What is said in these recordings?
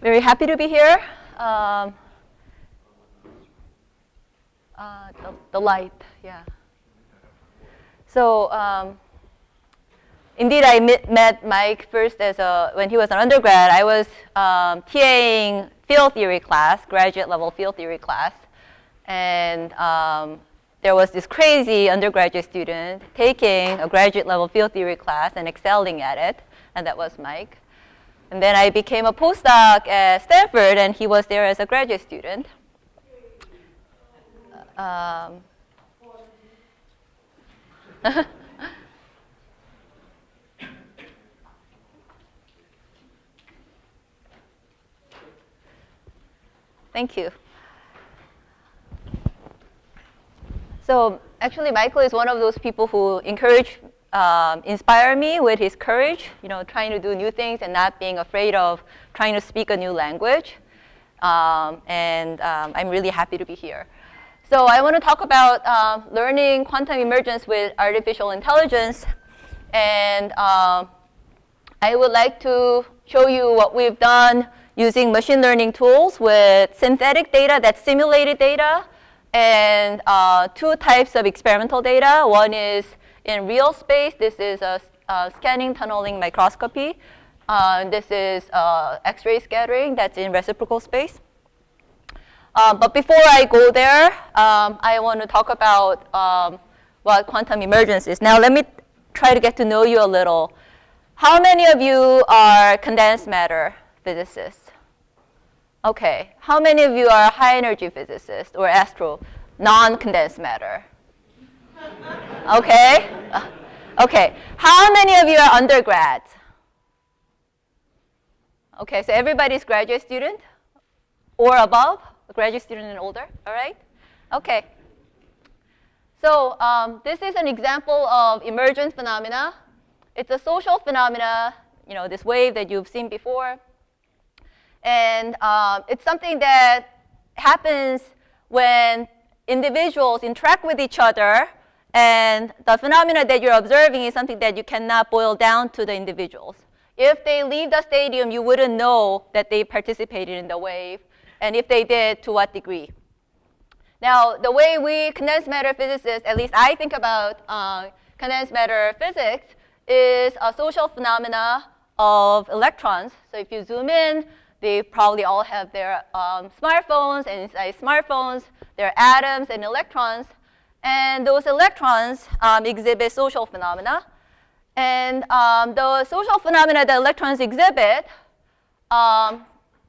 Very happy to be here. The light, yeah. So indeed, I met Mike first when he was an undergrad. I was TAing field theory class, graduate level field theory class, and there was this crazy undergraduate student taking a graduate level field theory class and excelling at it, and that was Mike. And then I became a postdoc at Stanford, and he was there as a graduate student. Thank you. So actually, Michael is one of those people who inspire me with his courage, trying to do new things and not being afraid of trying to speak a new language. I'm really happy to be here. So I want to talk about learning quantum emergence with artificial intelligence. And I would like to show you what we've done using machine learning tools with synthetic data that's simulated data and two types of experimental data. One is in real space. This is a scanning tunneling microscopy. This is X-ray scattering that's in reciprocal space. But before I go there, I want to talk about what quantum emergence is. Now, let me try to get to know you a little. How many of you are condensed matter physicists? Okay. How many of you are high energy physicists or non-condensed matter? Okay. Okay. How many of you are undergrads? Okay, so everybody's graduate student or above? Graduate student and older, all right? Okay. So this is an example of emergent phenomena. It's a social phenomena, this wave that you've seen before. And it's something that happens when individuals interact with each other, and the phenomena that you're observing is something that you cannot boil down to the individuals. If they leave the stadium, you wouldn't know that they participated in the wave. And if they did, to what degree? Now, the way we condensed matter physicists, at least I think about condensed matter physics, is a social phenomena of electrons. So if you zoom in, they probably all have their smartphones, and inside smartphones, there are atoms and electrons. And those electrons exhibit social phenomena. And the social phenomena that electrons exhibit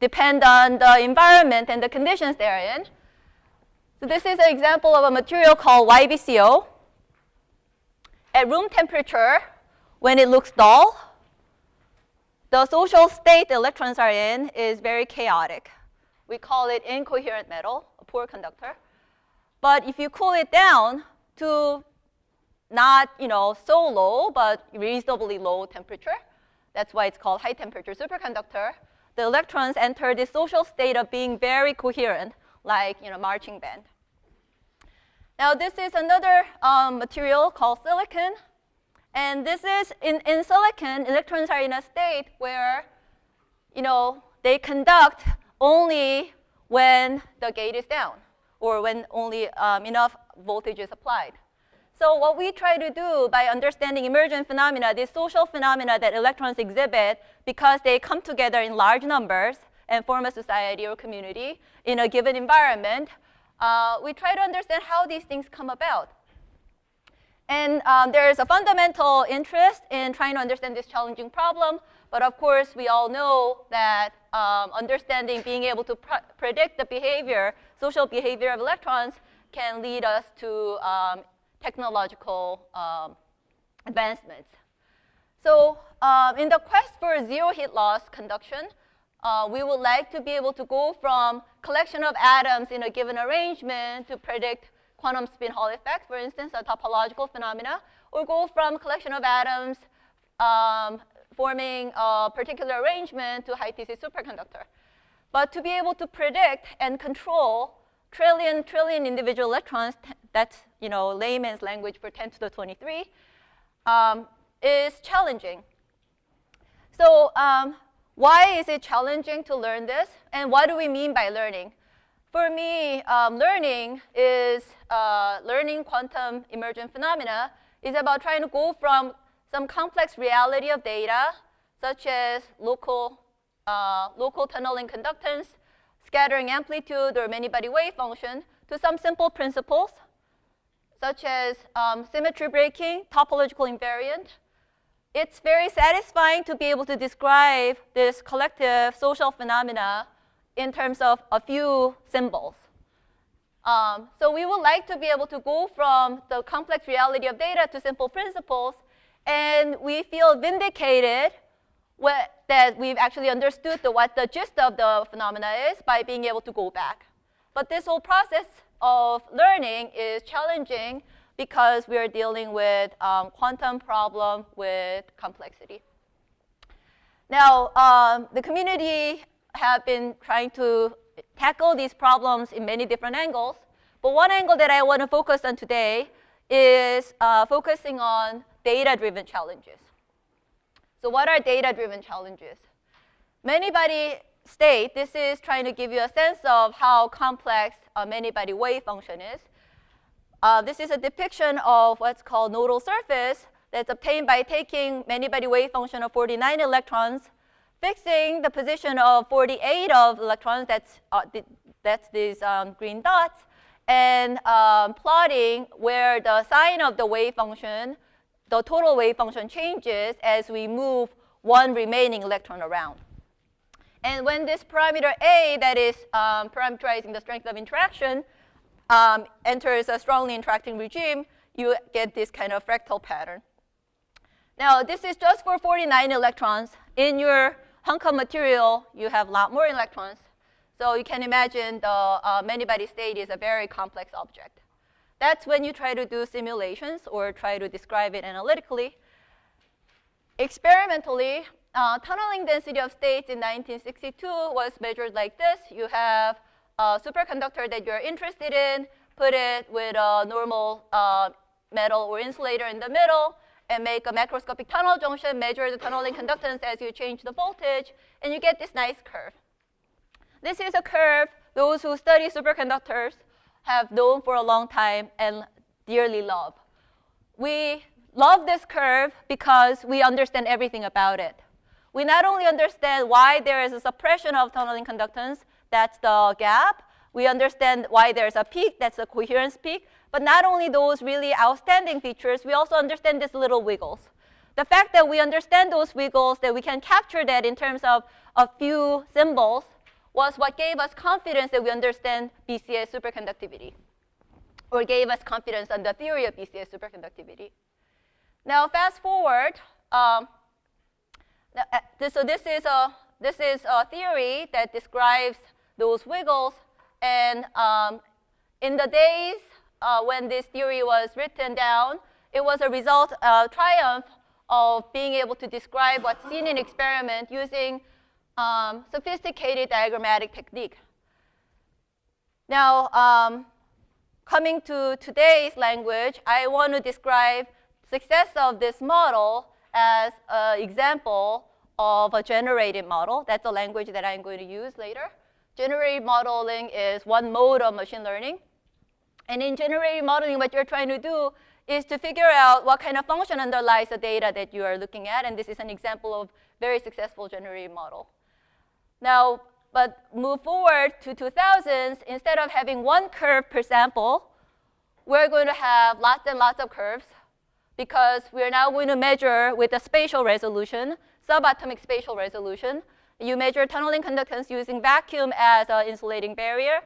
depend on the environment and the conditions they're in. So this is an example of a material called YBCO. At room temperature, when it looks dull, the social state the electrons are in is very chaotic. We call it incoherent metal, a poor conductor. But if you cool it down to not so low, but reasonably low temperature, that's why it's called high temperature superconductor, the electrons enter this social state of being very coherent, like marching band. Now this is another material called silicon. And this is, in silicon, electrons are in a state where they conduct only when the gate is down, or when only enough voltage is applied. So what we try to do by understanding emergent phenomena, these social phenomena that electrons exhibit because they come together in large numbers and form a society or community in a given environment, we try to understand how these things come about. And there is a fundamental interest in trying to understand this challenging problem. But of course, we all know that being able to predict the behavior, social behavior of electrons can lead us to technological advancements. So in the quest for zero heat loss conduction, we would like to be able to go from collection of atoms in a given arrangement to predict quantum spin Hall effect, for instance, a topological phenomena, or go from collection of atoms forming a particular arrangement to high TC superconductor. But to be able to predict and control trillion individual electrons, that's layman's language for 10 to the 23, is challenging. So Why is it challenging to learn this? And what do we mean by learning? For me, learning quantum emergent phenomena is about trying to go from some complex reality of data, such as local tunneling conductance, scattering amplitude, or many-body wave function, to some simple principles, such as symmetry breaking, topological invariant. It's very satisfying to be able to describe this collective social phenomena in terms of a few symbols. So we would like to be able to go from the complex reality of data to simple principles, and we feel vindicated that we've actually understood what the gist of the phenomena is by being able to go back. But this whole process of learning is challenging because we are dealing with quantum problem with complexity. Now, the community have been trying to tackle these problems in many different angles, but one angle that I want to focus on today is focusing on data-driven challenges. So what are data-driven challenges? Many-body state, this is trying to give you a sense of how complex a many-body wave function is. This is a depiction of what's called nodal surface that's obtained by taking many-body wave function of 49 electrons, fixing the position of 48 of electrons, that's these green dots, and plotting where the sign of the wave function, the total wave function changes as we move one remaining electron around. And when this parameter A, that is parameterizing the strength of interaction, enters a strongly interacting regime, you get this kind of fractal pattern. Now, this is just for 49 electrons. In your hunk of material, you have a lot more electrons. So you can imagine the many-body state is a very complex object. That's when you try to do simulations or try to describe it analytically. Experimentally, tunneling density of states in 1962 was measured like this. You have a superconductor that you're interested in, put it with a normal metal or insulator in the middle, and make a macroscopic tunnel junction, measure the tunneling conductance as you change the voltage, and you get this nice curve. This is a curve those who study superconductors have known for a long time and dearly love. We love this curve because we understand everything about it. We not only understand why there is a suppression of tunneling conductance, that's the gap. We understand why there's a peak, that's the coherence peak. But not only those really outstanding features, we also understand these little wiggles. The fact that we understand those wiggles, that we can capture that in terms of a few symbols, was what gave us confidence that we understand BCS superconductivity, or gave us confidence on the theory of BCS superconductivity. Now, fast forward. So this is a theory that describes those wiggles. And in the days when this theory was written down, it was a result, a triumph of being able to describe what's seen in experiment using sophisticated diagrammatic technique. Now, coming to today's language, I want to describe success of this model as an example of a generative model. That's the language that I'm going to use later. Generative modeling is one mode of machine learning. And in generative modeling, what you're trying to do is to figure out what kind of function underlies the data that you are looking at. And this is an example of very successful generative model. Now, but move forward to 2000s, instead of having one curve per sample, we're going to have lots and lots of curves because we're now going to measure with a spatial resolution, subatomic spatial resolution. You measure tunneling conductance using vacuum as an insulating barrier,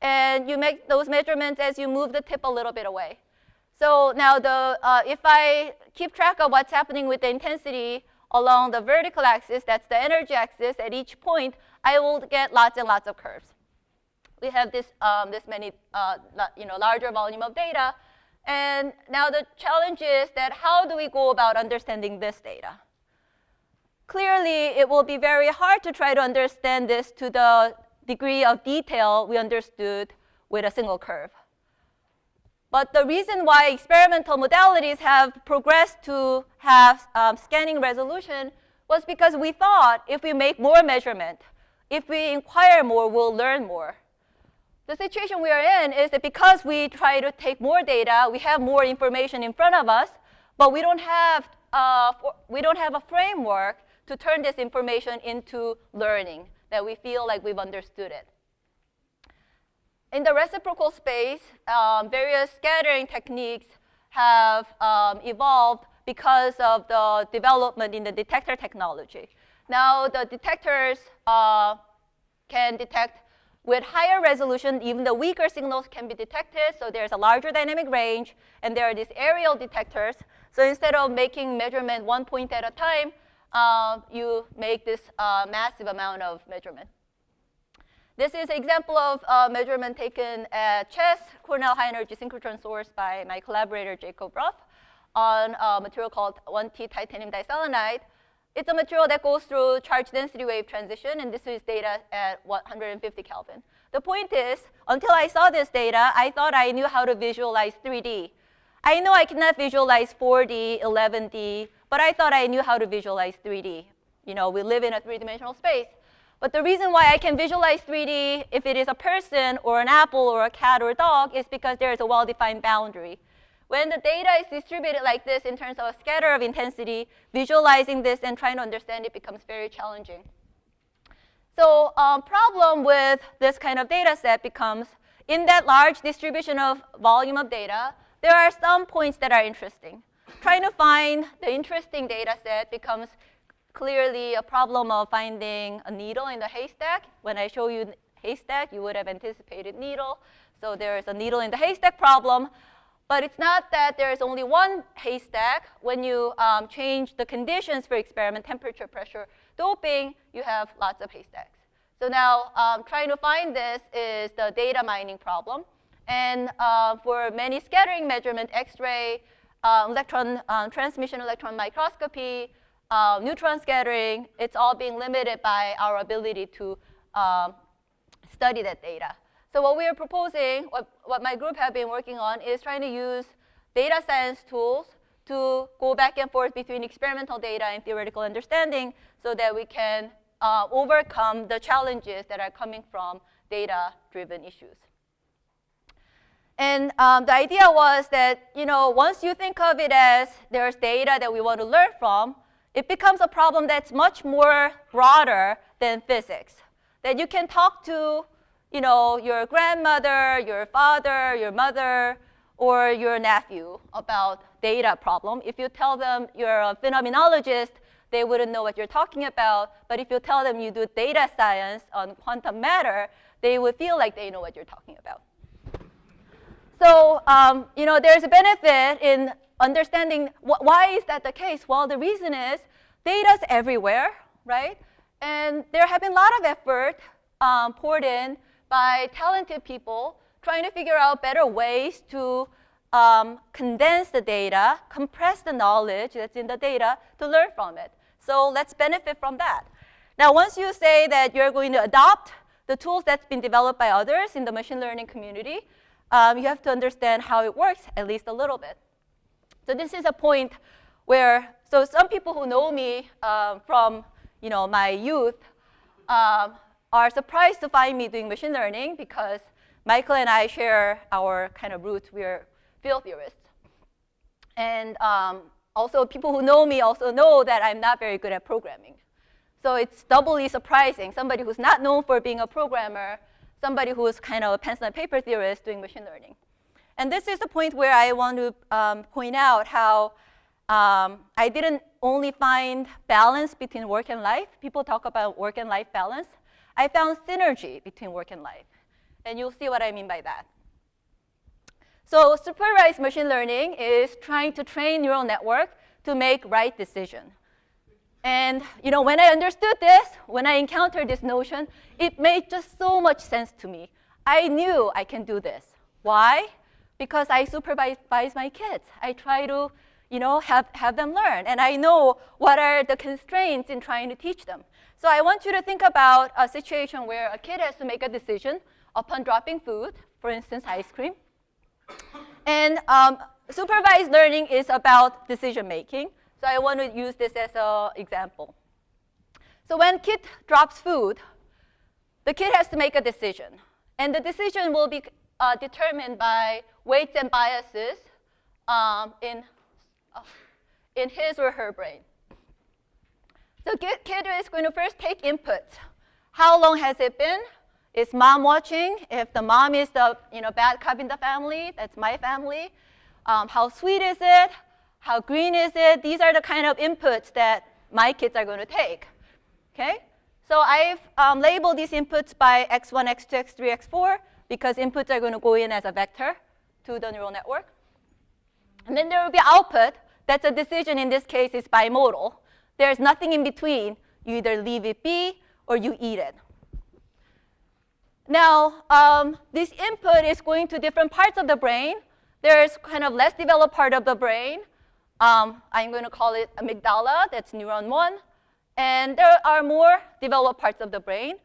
and you make those measurements as you move the tip a little bit away. So now if I keep track of what's happening with the intensity along the vertical axis, that's the energy axis, at each point, I will get lots and lots of curves. We have this many, larger volume of data. And now the challenge is that how do we go about understanding this data? Clearly, it will be very hard to try to understand this to the degree of detail we understood with a single curve. But the reason why experimental modalities have progressed to have scanning resolution was because we thought if we make more measurement, if we inquire more, we'll learn more. The situation we are in is that because we try to take more data, we have more information in front of us, but we don't have a framework to turn this information into learning, that we feel like we've understood it. In the reciprocal space, various scattering techniques have evolved because of the development in the detector technology. Now the detectors can detect with higher resolution. Even the weaker signals can be detected, so there's a larger dynamic range, and there are these aerial detectors. So instead of making measurement one point at a time, you make this massive amount of measurement. This is an example of measurement taken at CHESS, Cornell High Energy Synchrotron Source, by my collaborator Jacob Ruff on a material called 1T titanium diselenide. It's a material that goes through charge density wave transition, and this is data at 150 Kelvin. The point is, until I saw this data, I thought I knew how to visualize 3D. I know I cannot visualize 4D, 11D, but I thought I knew how to visualize 3D. You know, we live in a three-dimensional space. But the reason why I can visualize 3D, if it is a person or an apple or a cat or a dog, is because there is a well-defined boundary. When the data is distributed like this in terms of a scatter of intensity, visualizing this and trying to understand it becomes very challenging. So problem with this kind of data set becomes, in that large distribution of volume of data, there are some points that are interesting. Trying to find the interesting data set becomes clearly a problem of finding a needle in the haystack. When I show you haystack, you would have anticipated needle. So there is a needle in the haystack problem. But it's not that there is only one haystack. When you change the conditions for experiment, temperature, pressure, doping, you have lots of haystacks. So now trying to find this is the data mining problem. And for many scattering measurement, X-ray, electron transmission, electron microscopy, neutron scattering, it's all being limited by our ability to study that data. So what we are proposing, what my group have been working on, is trying to use data science tools to go back and forth between experimental data and theoretical understanding so that we can overcome the challenges that are coming from data-driven issues. And the idea was that, you know, once you think of it as there's data that we want to learn from, it becomes a problem that's much more broader than physics. That you can talk to, you know, your grandmother, your father, your mother, or your nephew about data problem. If you tell them you're a phenomenologist, they wouldn't know what you're talking about. But if you tell them you do data science on quantum matter, they would feel like they know what you're talking about. So, you know, there's a benefit in understanding why is that the case. Well, the reason is data's everywhere, right? And there have been a lot of effort poured in by talented people trying to figure out better ways to condense the data, compress the knowledge that's in the data to learn from it. So let's benefit from that. Now, once you say that you're going to adopt the tools that's been developed by others in the machine learning community, you have to understand how it works at least a little bit. So this is a point where, so some people who know me from, you know, my youth are surprised to find me doing machine learning because Michael and I share our kind of roots. We're field theorists. And also people who know me also know that I'm not very good at programming. So it's doubly surprising, somebody who's not known for being a programmer, somebody who's kind of a pencil and paper theorist doing machine learning. And this is the point where I want to point out how I didn't only find balance between work and life. People talk about work and life balance. I found synergy between work and life. And you'll see what I mean by that. So supervised machine learning is trying to train neural network to make right decision. And you know, when I understood this, when I encountered this notion, it made just so much sense to me. I knew I can do this. Why? Because I supervise my kids. I try to, you know, have them learn. And I know what are the constraints in trying to teach them. So I want you to think about a situation where a kid has to make a decision upon dropping food, for instance, ice cream. And supervised learning is about decision making. So I want to use this as an example. So when kid drops food, the kid has to make a decision. And the decision will be determined by weights and biases in his or her brain. So kid is going to first take inputs. How long has it been? Is mom watching? If the mom is the bad cop in the family, that's my family. How sweet is it? How green is it? These are the kind of inputs that my kids are going to take. Okay? So I've labeled these inputs by x1, x2, x3, x4 because inputs are going to go in as a vector to the neural network. And then there will be output. That's a decision. In this case, it's bimodal. There's nothing in between. You either leave it be or you eat it. Now, this input is going to different parts of the brain. There's kind of less developed part of the brain. I'm going to call it amygdala. That's neuron 1. And there are more developed parts of the brain.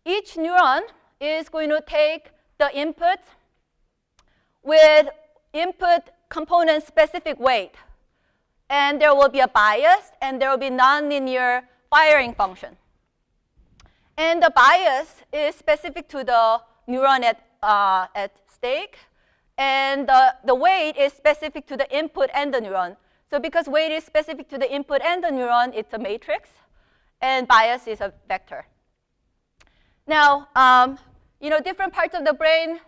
Each neuron is going to take the input with input component specific weight. And there will be a bias, and there will be nonlinear firing function. And the bias is specific to the neuron at stake. And the weight is specific to the input and the neuron. So because weight is specific to the input and the neuron, it's a matrix. And bias is a vector. Now, different parts of the brain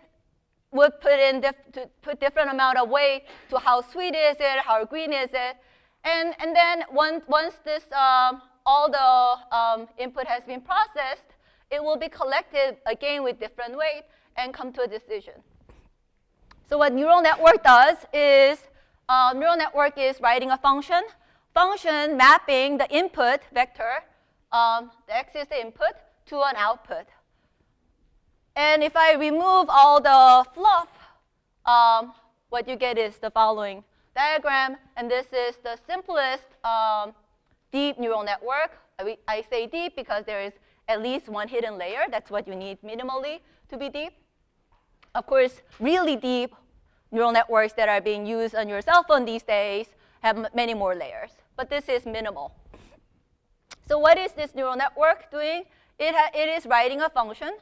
would put different amount of weight to how sweet is it, how green is it. And then once this all the input has been processed, it will be collected again with different weight and come to a decision. So what neural network does is neural network is writing a function mapping the input vector, the x is the input, to an output. And if I remove all the fluff, what you get is the following diagram. And this is the simplest deep neural network. I say deep because there is at least one hidden layer. That's what you need minimally to be deep. Of course, really deep neural networks that are being used on your cell phone these days have many more layers. But this is minimal. So what is this neural network doing? It is writing a function.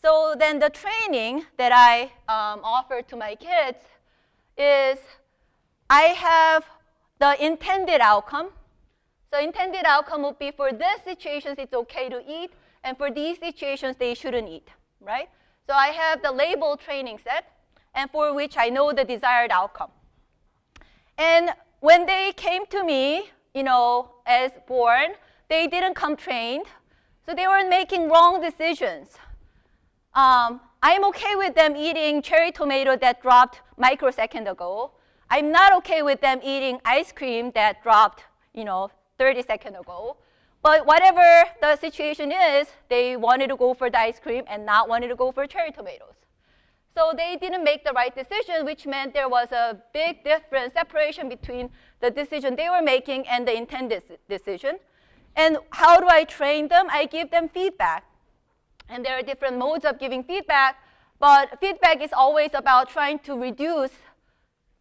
So then the training that I offer to my kids is I have the intended outcome. So intended outcome would be for these situations, it's OK to eat. And for these situations, they shouldn't eat, right? So I have the label training set, and for which I know the desired outcome. And when they came to me, as born, they didn't come trained. So they were making wrong decisions. I'm OK with them eating cherry tomato that dropped microsecond ago. I'm not OK with them eating ice cream that dropped, 30 seconds ago. But whatever the situation is, they wanted to go for the ice cream and not wanted to go for cherry tomatoes. So they didn't make the right decision, which meant there was a big difference, separation between the decision they were making and the intended decision. And how do I train them? I give them feedback. And there are different modes of giving feedback, but feedback is always about trying to reduce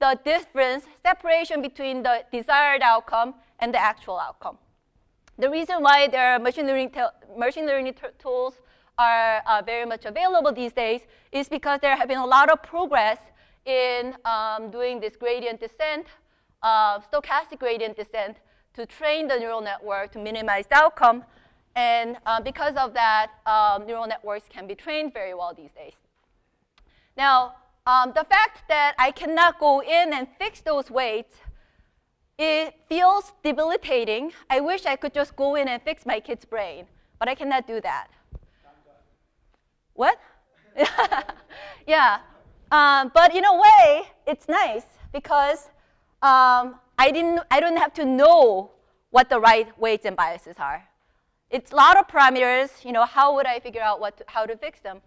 the difference, separation between the desired outcome and the actual outcome. The reason why there are machine learning tools are very much available these days is because there have been a lot of progress in doing this gradient descent, stochastic gradient descent, to train the neural network to minimize the outcome. And because of that, neural networks can be trained very well these days. Now, the fact that I cannot go in and fix those weights, it feels debilitating. I wish I could just go in and fix my kid's brain, but I cannot do that. What? Yeah. But in a way, it's nice because I don't have to know what the right weights and biases are. It's a lot of parameters. How would I figure out how to fix them?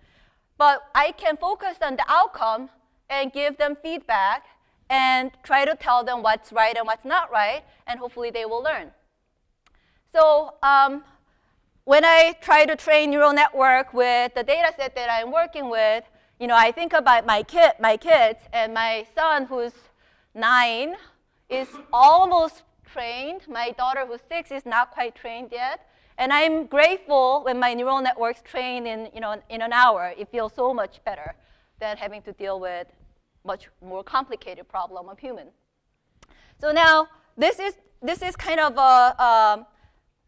But I can focus on the outcome and give them feedback and try to tell them what's right and what's not right, and hopefully they will learn. So when I try to train neural network with the data set that I'm working with, I think about my kids, and my son, who's 9, is almost trained. My daughter, who's 6, is not quite trained yet. And I'm grateful when my neural networks train in, in an hour. It feels so much better than having to deal with much more complicated problem of human. So now, this is kind of a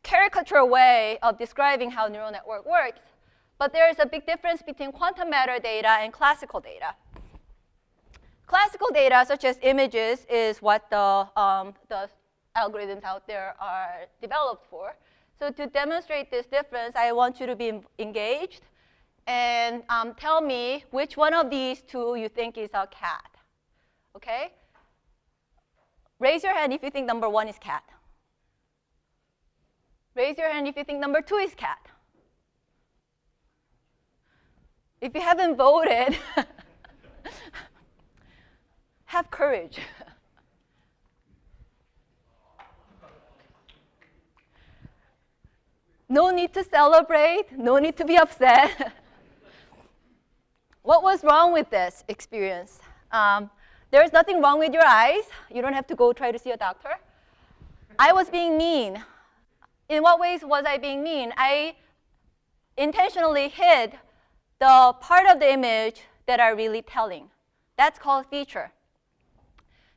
caricature way of describing how neural network works. But there is a big difference between quantum matter data and classical data. Classical data, such as images, is what the algorithms out there are developed for. So to demonstrate this difference, I want you to be engaged and tell me which one of these two you think is a cat. Okay? Raise your hand if you think number 1 is cat. Raise your hand if you think number 2 is cat. If you haven't voted, have courage. No need to celebrate, no need to be upset. What was wrong with this experience? There's nothing wrong with your eyes. You don't have to go try to see a doctor. I was being mean. In what ways was I being mean? I intentionally hid the part of the image that are really telling. That's called feature.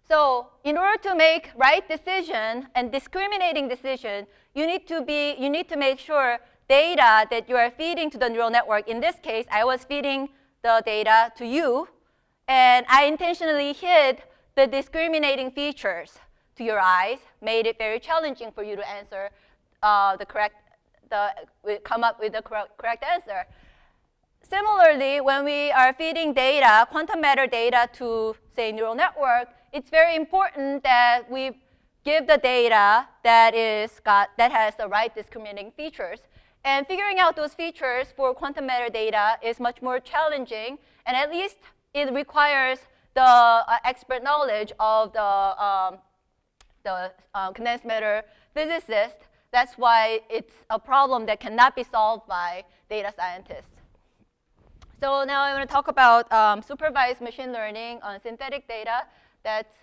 So in order to make right decision and discriminating decision, you need to make sure data that you are feeding to the neural network. In this case, I was feeding the data to you, and I intentionally hid the discriminating features to your eyes, made it very challenging for you to answer come up with the correct answer. Similarly, when we are feeding data, quantum matter data to, say, neural network, it's very important that we give the data that has the right discriminating features. And figuring out those features for quantum matter data is much more challenging, and at least it requires the expert knowledge of the condensed matter physicist. That's why it's a problem that cannot be solved by data scientists. So now I'm going to talk about supervised machine learning on synthetic data. That's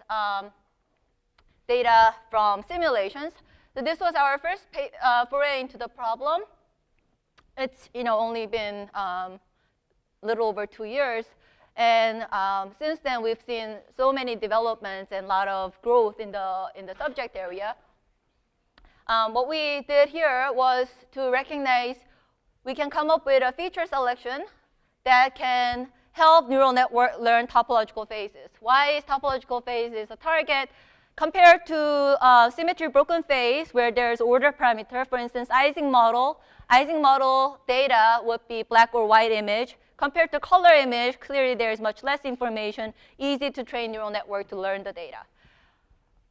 data from simulations. So this was our first foray into the problem. It's only been a little over 2 years. And since then, we've seen so many developments and a lot of growth in the subject area. What we did here was to recognize we can come up with a feature selection that can help neural network learn topological phases. Why is topological phases a target? Compared to symmetry broken phase, where there's order parameter, for instance, Ising model data would be black or white image. Compared to color image, clearly there's much less information, easy to train neural network to learn the data.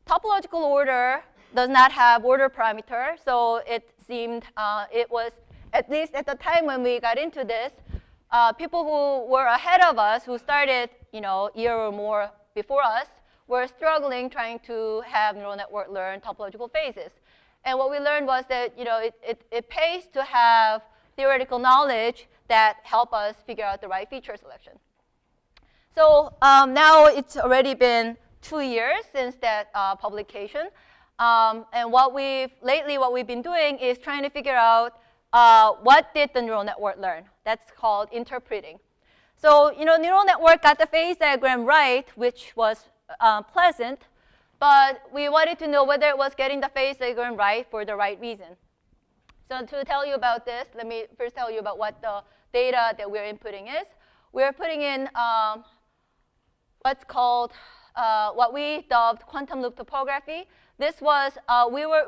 Topological order does not have order parameter, so it seemed it was, at least at the time when we got into this, people who were ahead of us, who started a year or more before us, were struggling trying to have neural network learn topological phases. And what we learned was that it pays to have theoretical knowledge that help us figure out the right feature selection. So now it's already been 2 years since that publication. And what we've been doing is trying to figure out what did the neural network learn. That's called interpreting. So neural network got the phase diagram right, which was pleasant, but we wanted to know whether it was getting the phase diagram right for the right reason. So to tell you about this, let me first tell you about what the data that we're inputting is. We're putting in what's called, what we dubbed quantum loop topography. This was,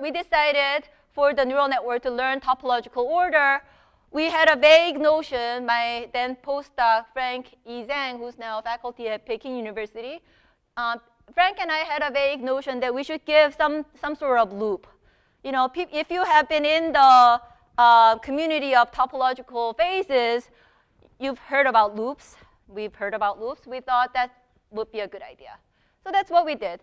we decided for the neural network to learn topological order. We had a vague notion, my then postdoc, Frank E. Zhang, who's now faculty at Peking University, Frank and I had a vague notion that we should give some sort of loop. If you have been in the community of topological phases, you've heard about loops. We've heard about loops. We thought that would be a good idea. So that's what we did.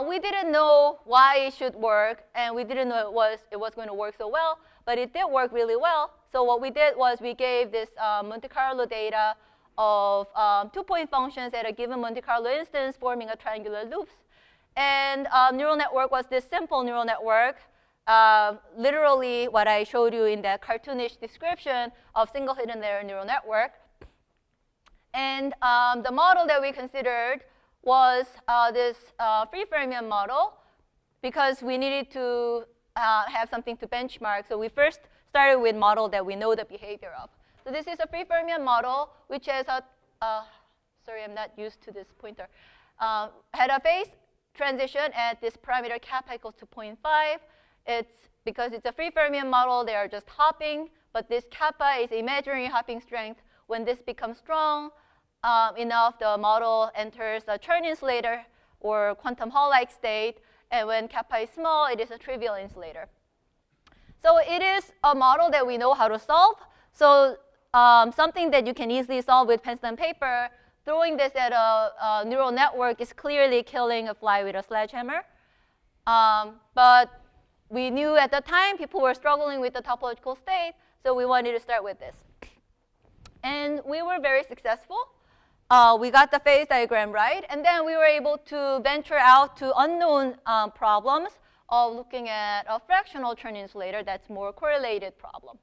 We didn't know why it should work, and we didn't know it was going to work so well, but it did work really well. So what we did was we gave this Monte Carlo data of 2-point functions at a given Monte Carlo instance forming a triangular loops. And neural network was this simple neural network literally what I showed you in that cartoonish description of single hidden layer neural network. And the model that we considered was this free fermion model, because we needed to have something to benchmark. So we first started with model that we know the behavior of. So this is a free fermion model, which has a, sorry, I'm not used to this pointer, had a phase transition at this parameter kappa equals to 0.5. It's because it's a free fermion model, they are just hopping, but this kappa is imaginary hopping strength. When this becomes strong enough, the model enters a Chern insulator or quantum Hall-like state, and when kappa is small, it is a trivial insulator. So it is a model that we know how to solve. So something that you can easily solve with pencil and paper, throwing this at a neural network is clearly killing a fly with a sledgehammer. But we knew at the time people were struggling with the topological state, so we wanted to start with this. And we were very successful. We got the phase diagram right, and then we were able to venture out to unknown problems of looking at a fractional Chern insulator that's more correlated problem.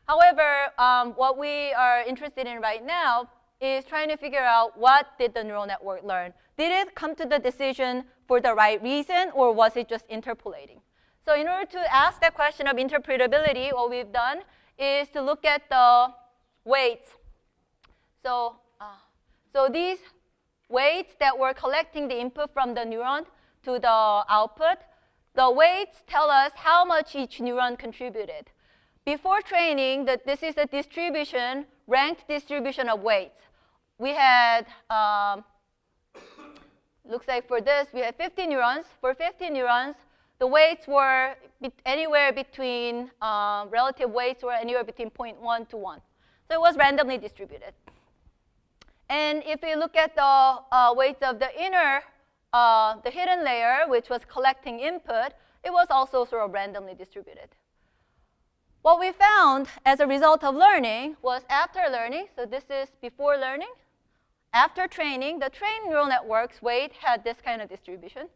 However, what we are interested in right now is trying to figure out what did the neural network learn. Did it come to the decision for the right reason, or was it just interpolating? So in order to ask that question of interpretability, what we've done is to look at the weights. So these weights that were collecting the input from the neuron to the output, the weights tell us how much each neuron contributed. Before training, this is a distribution, ranked distribution of weights. We had, looks like for this, we had 50 neurons. For 50 neurons, the weights were anywhere between, relative weights were anywhere between 0.1 to 1. So it was randomly distributed. And if we look at the weights of the inner, the hidden layer, which was collecting input, it was also sort of randomly distributed. What we found as a result of learning was after learning, so this is before learning, after training, the trained neural network's weight had this kind of distribution.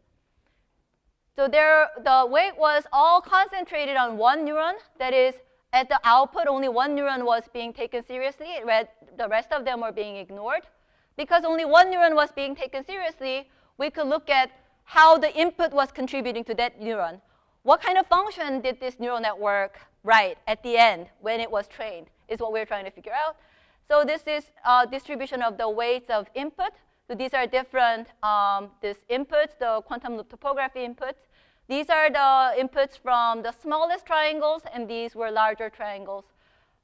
So the weight was all concentrated on one neuron. That is, at the output, only one neuron was being taken seriously. The rest of them were being ignored. Because only one neuron was being taken seriously, we could look at how the input was contributing to that neuron. What kind of function did this neural network write at the end when it was trained is what we're trying to figure out. So this is a distribution of the weights of input. So these are different these inputs, the quantum loop topography inputs. These are the inputs from the smallest triangles, and these were larger triangles.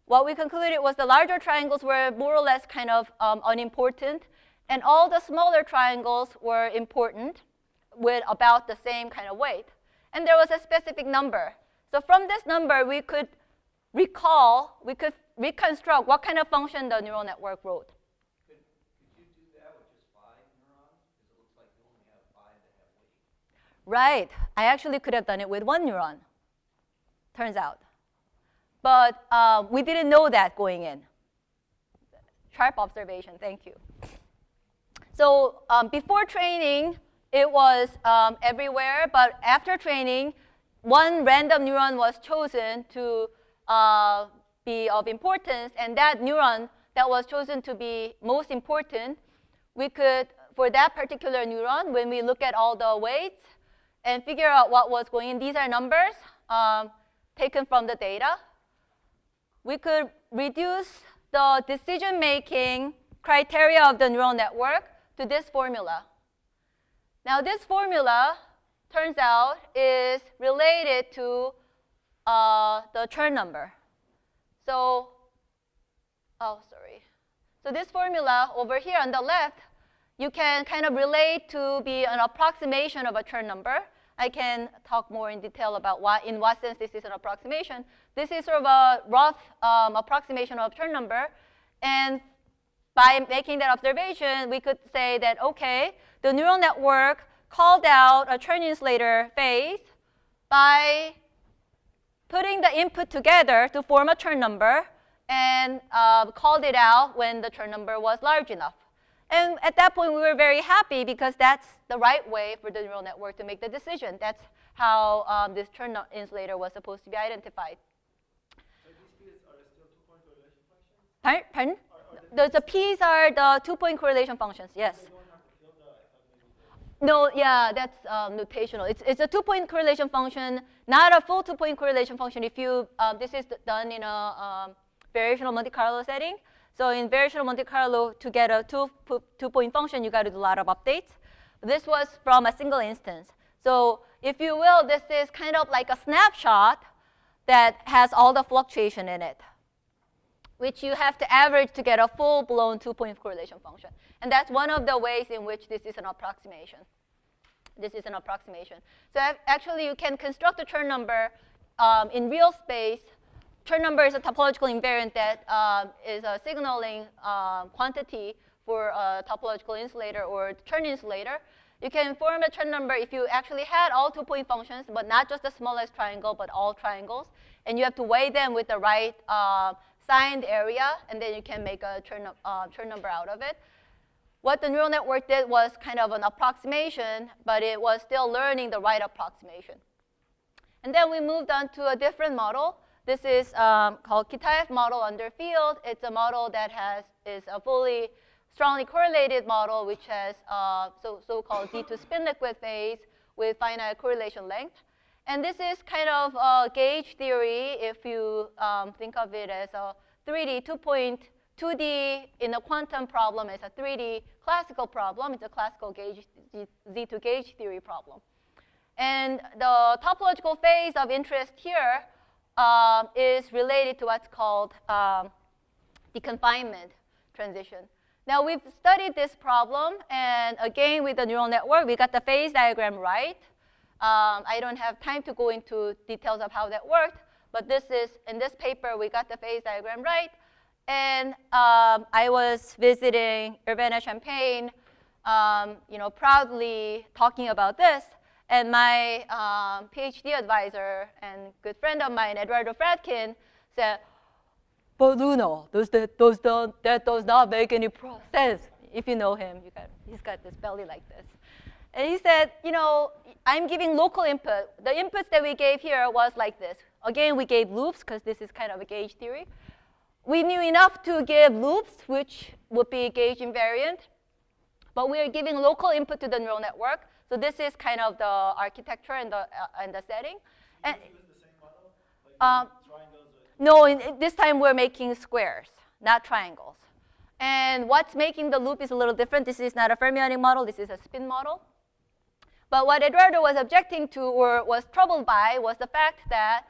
What we concluded was the larger triangles were more or less kind of unimportant, and all the smaller triangles were important with about the same kind of weight. And there was a specific number. So from this number, we could reconstruct what kind of function the neural network wrote. Could you do that with just 5 neurons? Because it looks like you only have 5 that have weight. Right. I actually could have done it with 1 neuron, turns out. But we didn't know that going in. Sharp observation, thank you. So before training, it was everywhere, but after training, one random neuron was chosen to be of importance, and that neuron that was chosen to be most important, we could, for that particular neuron, when we look at all the weights and figure out what was going in, these are numbers taken from the data, we could reduce the decision-making criteria of the neural network to this formula. Now, this formula, turns out, is related to the Chern number. So, So this formula over here on the left, you can kind of relate to be an approximation of a Chern number. I can talk more in detail about in what sense this is an approximation. This is sort of a rough approximation of Chern number. And by making that observation, we could say that, okay, the neural network called out a Chern insulator phase by putting the input together to form a Chern number and called it out when the Chern number was large enough. And at that point, we were very happy because that's the right way for the neural network to make the decision. That's how this Chern insulator was supposed to be identified. So these P's are still 2-point correlation functions? Pardon? The P's are the 2-point correlation functions, yes. They don't have to fill the, I thought maybe No, yeah, that's notational. It's a 2-point correlation function, not a full 2-point correlation function. If you, this is done in a variational Monte Carlo setting. So in variational Monte Carlo, to get a two-point function, you got to do a lot of updates. This was from a single instance. So if you will, this is kind of like a snapshot that has all the fluctuation in it, which you have to average to get a full-blown 2-point correlation function. And that's one of the ways in which this is an approximation. This is an approximation. So actually, you can construct a Chern number in real space. Chern number is a topological invariant that is a signaling quantity for a topological insulator or Chern insulator. You can form a Chern number if you actually had all 2-point functions, but not just the smallest triangle, but all triangles. And you have to weigh them with the right signed area, and then you can make a Chern number out of it. What the neural network did was kind of an approximation, but it was still learning the right approximation. And then we moved on to a different model. This is called KITAEV model under field. It's a model that is a fully strongly correlated model, which has so-called Z2 spin liquid phase with finite correlation length. And this is kind of a gauge theory if you think of it as a 3D, 2D in a quantum problem as a 3D classical problem. It's a classical gauge, Z2 gauge theory problem. And the topological phase of interest here is related to what's called deconfinement transition. Now, we've studied this problem, and again, with the neural network, we got the phase diagram right. I don't have time to go into details of how that worked, but this is, in this paper, we got the phase diagram right. And I was visiting Urbana-Champaign, proudly talking about this. And my PhD advisor and good friend of mine, Eduardo Fradkin, said, but Luna, that does not make any sense. If you know him, he's got this belly like this. And he said, I'm giving local input. The inputs that we gave here was like this. Again, we gave loops, because this is kind of a gauge theory. We knew enough to give loops, which would be gauge invariant. But we are giving local input to the neural network. So this is kind of the architecture and the setting. And, you use the same model? Like triangles? No, this time we're making squares, not triangles. And what's making the loop is a little different. This is not a fermionic model. This is a spin model. But what Eduardo was objecting to or was troubled by was the fact that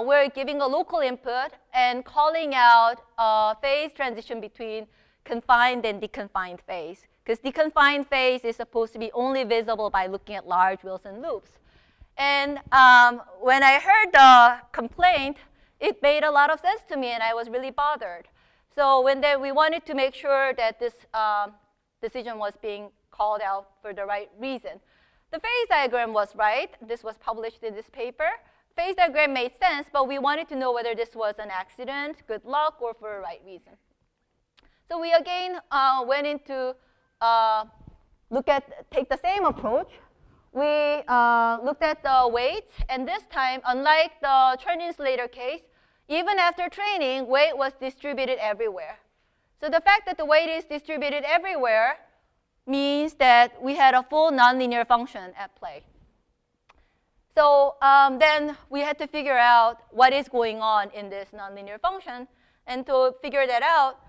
we're giving a local input and calling out a phase transition between confined and deconfined phase. Because deconfined phase is supposed to be only visible by looking at large Wilson loops. And when I heard the complaint, it made a lot of sense to me, and I was really bothered. So when we wanted to make sure that this decision was being called out for the right reason. The phase diagram was right. This was published in this paper. Phase diagram made sense, but we wanted to know whether this was an accident, good luck, or for a right reason. So we again went into take the same approach. We looked at the weights, and this time, unlike the Chern insulator case, even after training, weight was distributed everywhere. So the fact that the weight is distributed everywhere means that we had a full nonlinear function at play. So then we had to figure out what is going on in this nonlinear function. And to figure that out,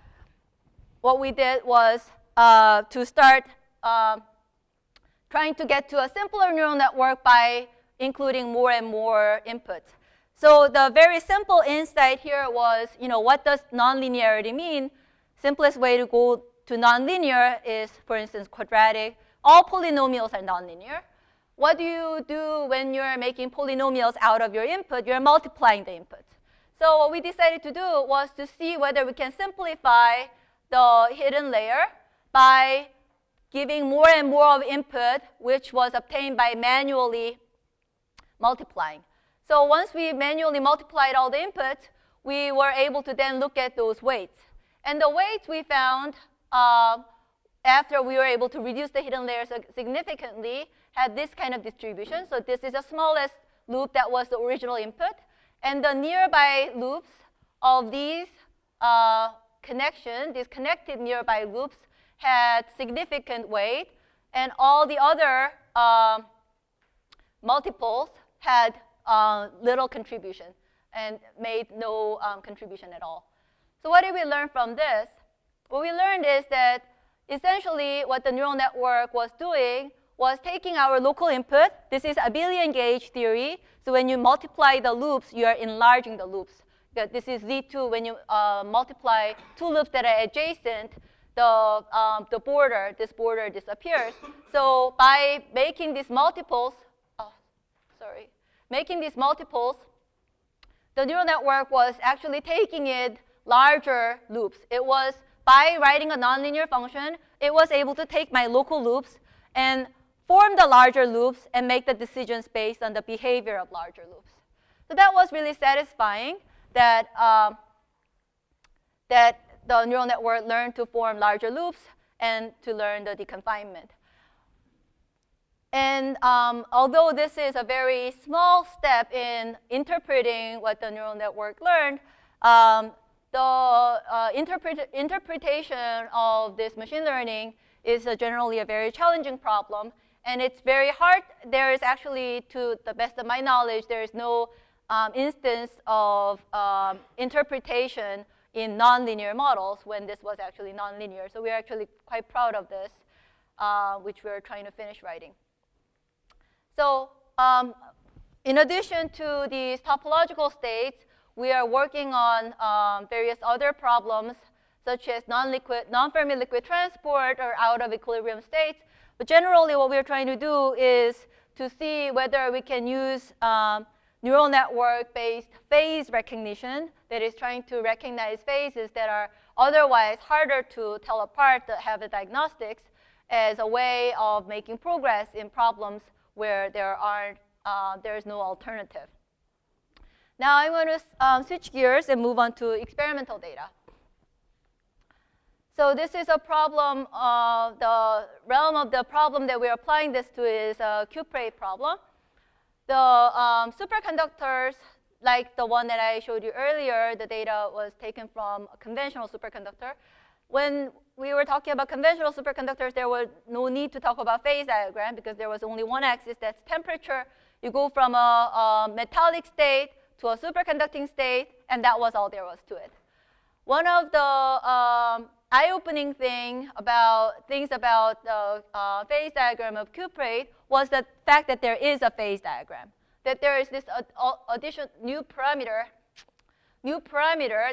what we did was to start trying to get to a simpler neural network by including more and more inputs. So the very simple insight here was, what does nonlinearity mean? Simplest way to go to nonlinear is, for instance, quadratic. All polynomials are nonlinear. What do you do when you're making polynomials out of your input? You're multiplying the inputs. So what we decided to do was to see whether we can simplify the hidden layer by giving more and more of input, which was obtained by manually multiplying. So once we manually multiplied all the inputs, we were able to then look at those weights. And the weights we found after we were able to reduce the hidden layers significantly had this kind of distribution. So this is the smallest loop that was the original input. And the nearby loops of these these connected nearby loops had significant weight. And all the other multiples had little contribution and made no contribution at all. So what did we learn from this? What we learned is that essentially what the neural network was doing was taking our local input. This is abelian gauge theory. So when you multiply the loops, you are enlarging the loops. This is Z2. When you multiply two loops that are adjacent, the border, this border disappears. So by making these multiples, the neural network was actually taking it larger loops. It was, by writing a nonlinear function, it was able to take my local loops and form the larger loops and make the decisions based on the behavior of larger loops. So that was really satisfying that, that the neural network learned to form larger loops and to learn the deconfinement. And although this is a very small step in interpreting what the neural network learned, the interpretation of this machine learning is generally a very challenging problem. And it's very hard. There is actually, to the best of my knowledge, there is no instance of interpretation in nonlinear models when this was actually nonlinear. So we're actually quite proud of this, which we're trying to finish writing. So in addition to these topological states, we are working on various other problems, such as non-Fermi liquid transport or out of equilibrium states. But generally, what we're trying to do is to see whether we can use neural network-based phase recognition, that is trying to recognize phases that are otherwise harder to tell apart, that have the diagnostics, as a way of making progress in problems where there is no alternative. Now I want to switch gears and move on to experimental data. So this is a problem, the realm of the problem that we're applying this to is a cuprate problem. The superconductors, like the one that I showed you earlier, the data was taken from a conventional superconductor. When we were talking about conventional superconductors, there was no need to talk about phase diagram because there was only one axis, that's temperature. You go from a metallic state to a superconducting state, and that was all there was to it. One of the eye-opening things about the phase diagram of cuprate was the fact that there is a phase diagram, that there is this additional new parameter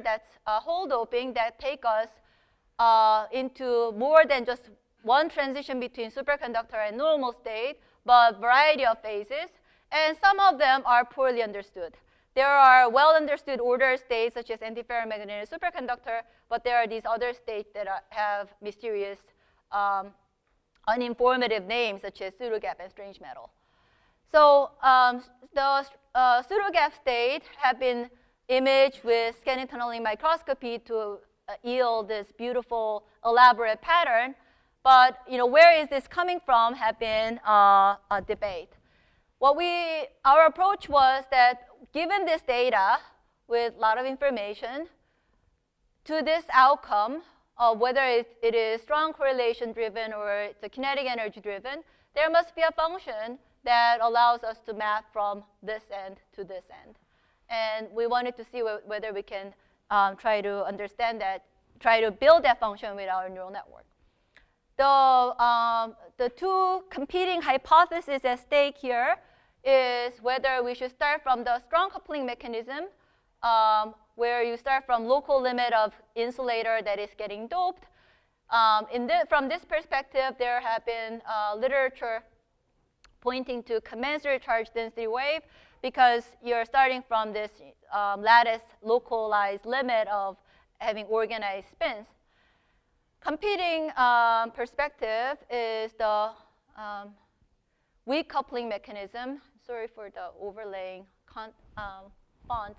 that's hole doping that take us into more than just one transition between superconductor and normal state, but variety of phases, and some of them are poorly understood. There are well-understood order states, such as antiferromagnetic superconductor, but there are these other states that have mysterious, uninformative names, such as pseudogap and strange metal. So the pseudogap state have been imaged with scanning tunneling microscopy to yield this beautiful, elaborate pattern. But where is this coming from have been a debate. Our approach was that given this data with a lot of information, to this outcome, whether it is strong correlation driven or it's a kinetic energy driven, there must be a function that allows us to map from this end to this end. And we wanted to see whether we can try to understand that, try to build that function with our neural network. The two competing hypotheses at stake here is whether we should start from the strong coupling mechanism, where you start from local limit of insulator that is getting doped. From this perspective, there have been literature pointing to commensurate charge density wave, because you're starting from this lattice localized limit of having organized spins. Competing perspective is the weak coupling mechanism. Sorry for the overlaying font.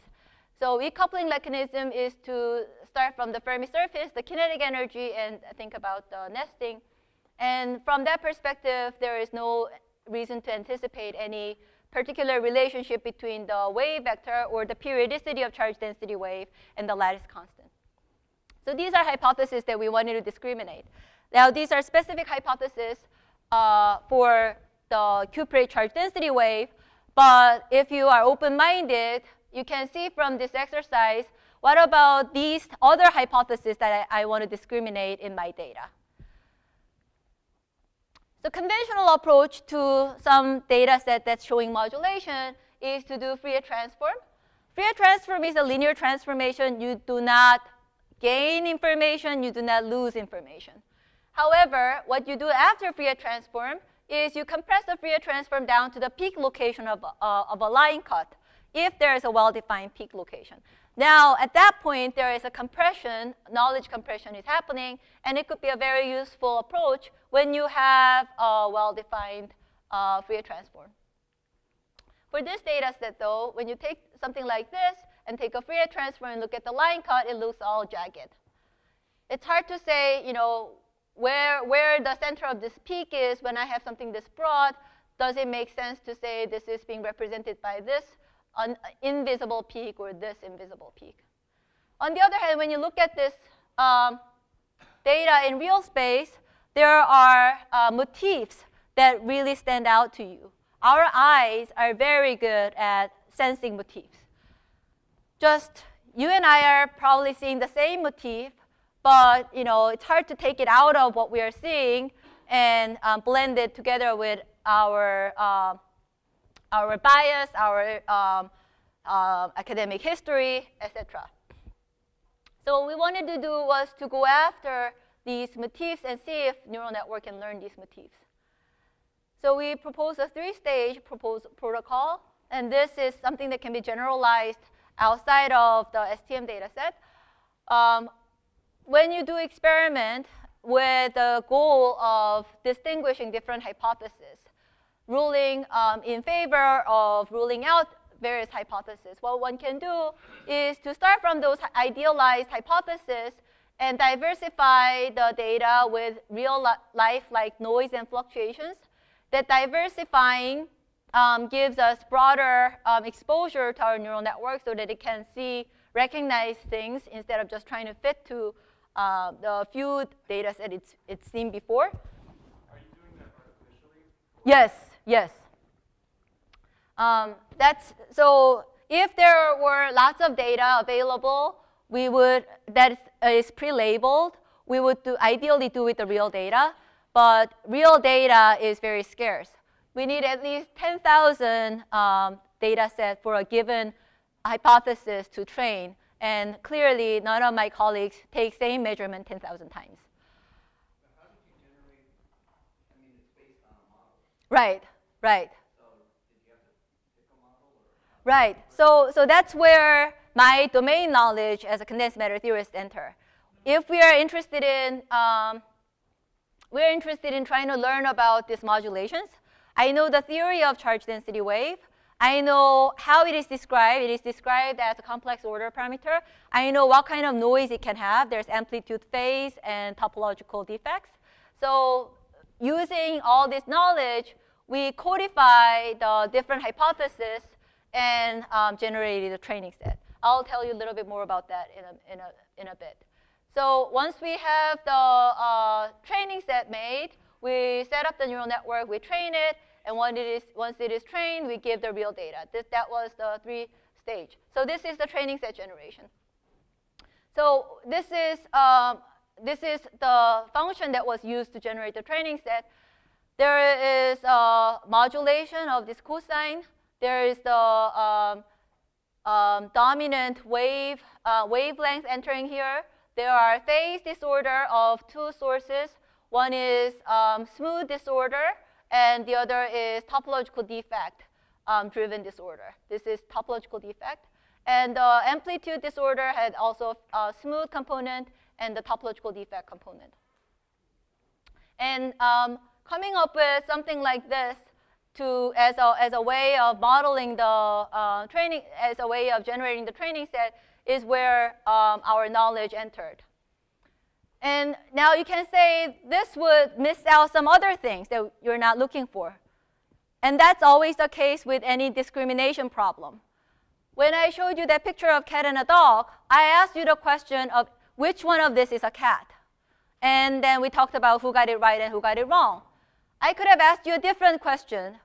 So weak coupling mechanism is to start from the Fermi surface, the kinetic energy, and think about the nesting. And from that perspective, there is no reason to anticipate any particular relationship between the wave vector or the periodicity of charge density wave and the lattice constant. So these are hypotheses that we wanted to discriminate. Now, these are specific hypotheses for the cuprate charge density wave, but if you are open-minded, you can see from this exercise, what about these other hypotheses that I want to discriminate in my data? The conventional approach to some data set that's showing modulation is to do Fourier transform. Fourier transform is a linear transformation. You do not gain information, you do not lose information. However, what you do after Fourier transform is you compress the Fourier transform down to the peak location of a line cut, if there is a well-defined peak location. Now, at that point, there is a compression, knowledge compression is happening, and it could be a very useful approach when you have a well-defined Fourier transform. For this data set, though, when you take something like this and take a Fourier transform and look at the line cut, it looks all jagged. It's hard to say, you know, where the center of this peak is when I have something this broad. Does it make sense to say this is being represented by this invisible peak or this invisible peak? On the other hand, when you look at this data in real space, there are motifs that really stand out to you. Our eyes are very good at sensing motifs. Just you and I are probably seeing the same motif, but you know, it's hard to take it out of what we are seeing and blend it together with our bias, our academic history, etc. So what we wanted to do was to go after these motifs and see if neural network can learn these motifs. So we proposed a 3-stage protocol, and this is something that can be generalized outside of the STM data set. When you do experiment with the goal of distinguishing different hypotheses, ruling in favor of ruling out various hypotheses, what one can do is to start from those idealized hypotheses and diversify the data with real life like noise and fluctuations. That diversifying gives us broader exposure to our neural network so that it can recognize things instead of just trying to fit to the few data sets it's seen before. Are you doing that artificially? Yes, yes. So if there were lots of data available, that is pre-labeled, we would ideally do with the real data. But real data is very scarce. We need at least 10,000 data sets for a given hypothesis to train. And clearly, none of my colleagues take same measurement 10,000 times. But how did you generate, I mean, it's based on a model. Right, right. So did you have to pick a model? Or Right. So that's where my domain knowledge as a condensed matter theorist enter. If we are interested in we're interested in trying to learn about these modulations. I know the theory of charge density wave. I know how it is described. It is described as a complex order parameter. I know what kind of noise it can have. There's amplitude, phase, and topological defects. So using all this knowledge, we codify the different hypotheses and generated a training set. I'll tell you a little bit more about that in a bit. So once we have the training set made, we set up the neural network, we train it, and once it is trained, we give the real data. That was the 3-stage. So this is the training set generation. So this is the function that was used to generate the training set. There is a modulation of this cosine. There is the dominant wavelength entering here. There are phase disorder of 2 sources. One is smooth disorder, and the other is topological defect driven disorder. This is topological defect. And the amplitude disorder had also a smooth component and the topological defect component. And coming up with something like this as a way of modeling the training, as a way of generating the training set, is where our knowledge entered. And now you can say this would miss out some other things that you're not looking for. And that's always the case with any discrimination problem. When I showed you that picture of cat and a dog, I asked you the question of which one of this is a cat. And then we talked about who got it right and who got it wrong. I could have asked you a different question.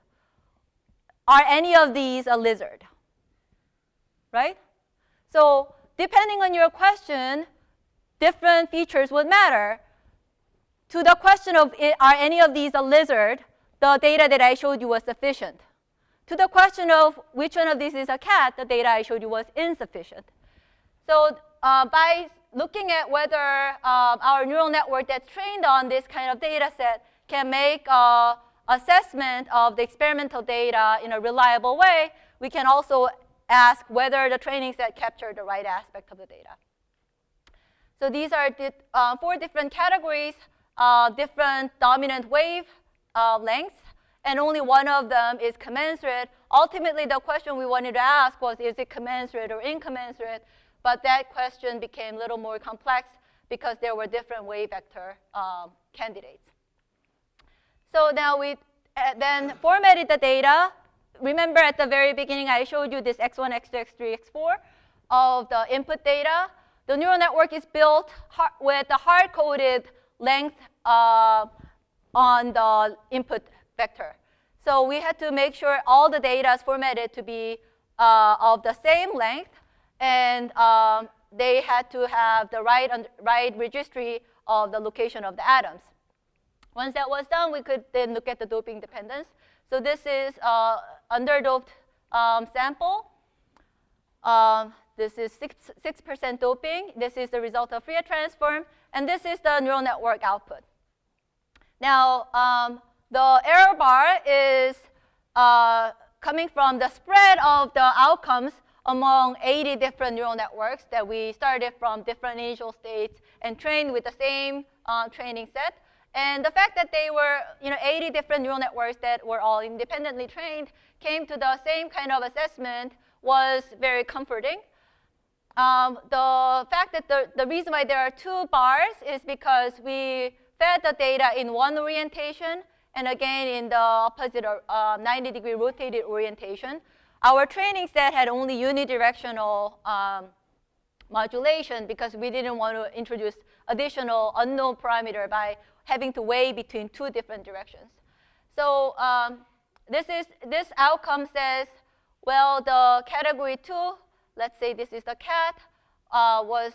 Are any of these a lizard? Right? So depending on your question, different features would matter. To the question of are any of these a lizard, the data that I showed you was sufficient. To the question of which one of these is a cat, the data I showed you was insufficient. So by looking at whether our neural network that's trained on this kind of data set can make assessment of the experimental data in a reliable way, we can also ask whether the training set captured the right aspect of the data. So these are 4 different categories, different dominant wave lengths, and only one of them is commensurate. Ultimately, the question we wanted to ask was, is it commensurate or incommensurate? But that question became a little more complex because there were different wave vector candidates. So now we then formatted the data. Remember at the very beginning, I showed you this x1, x2, x3, x4 of the input data. The neural network is built with the hard-coded length on the input vector. So we had to make sure all the data is formatted to be of the same length, and they had to have the right registry of the location of the atoms. Once that was done, we could then look at the doping dependence. So this is underdoped sample. This is 6% doping. This is the result of Fourier transform. And this is the neural network output. Now, the error bar is coming from the spread of the outcomes among 80 different neural networks that we started from different initial states and trained with the same training set. And the fact that they were 80 different neural networks that were all independently trained came to the same kind of assessment was very comforting. The fact that the reason why there are 2 bars is because we fed the data in one orientation and again in the opposite 90-degree rotated orientation. Our training set had only unidirectional modulation because we didn't want to introduce additional unknown parameter by having to weigh between 2 different directions. So this outcome says, well, the category 2, let's say this is the cat, was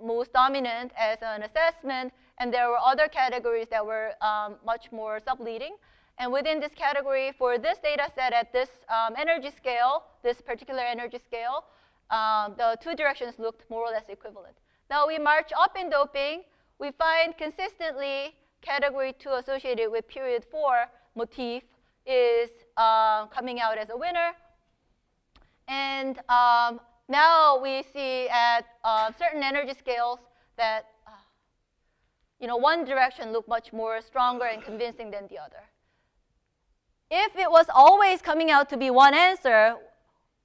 most dominant as an assessment, and there were other categories that were much more subleading. And within this category, for this data set at this energy scale, this particular energy scale, the 2 directions looked more or less equivalent. Now we march up in doping. We find consistently category 2 associated with period 4 motif is coming out as a winner. And now we see at certain energy scales that one direction looked much more stronger and convincing than the other. If it was always coming out to be one answer,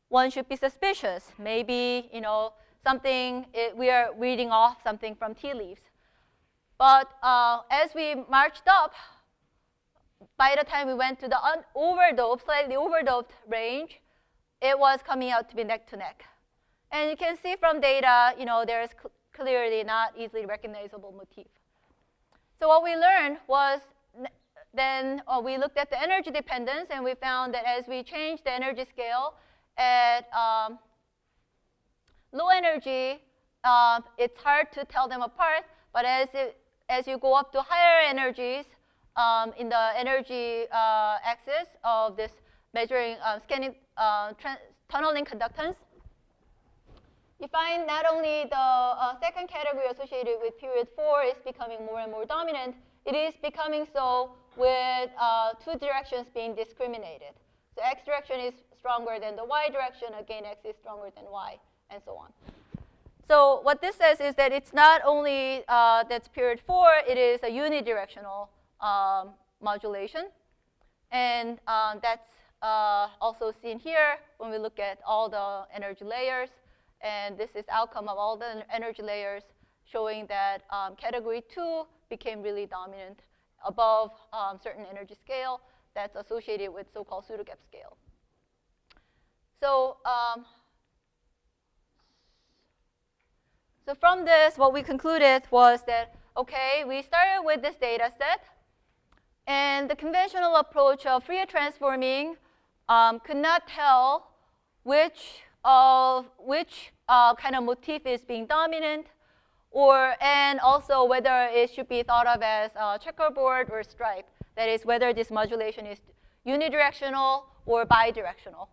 one should be suspicious. Maybe we are reading off something from tea leaves. But as we marched up, by the time we went to the slightly overdoped range, it was coming out to be neck to neck. And you can see from data, there is clearly not easily recognizable motif. So what we learned was then we looked at the energy dependence, and we found that as we changed the energy scale at low energy, it's hard to tell them apart. But as you go up to higher energies in the energy axis of this measuring scanning tunneling conductance, you find not only the second category associated with period 4 is becoming more and more dominant, it is becoming so with 2 directions being discriminated. So x direction is stronger than the y direction, again x is stronger than y, and so on. So what this says is that it's not only that's period 4, it is a unidirectional modulation. And that's also seen here when we look at all the energy layers. And this is outcome of all the energy layers showing that category 2 became really dominant above certain energy scale that's associated with so-called pseudogap scale. So, so from this, what we concluded was that, okay, we started with this data set, and the conventional approach of Fourier transforming could not tell which kind of motif is being dominant, and also whether it should be thought of as checkerboard or stripe. That is, whether this modulation is unidirectional or bidirectional.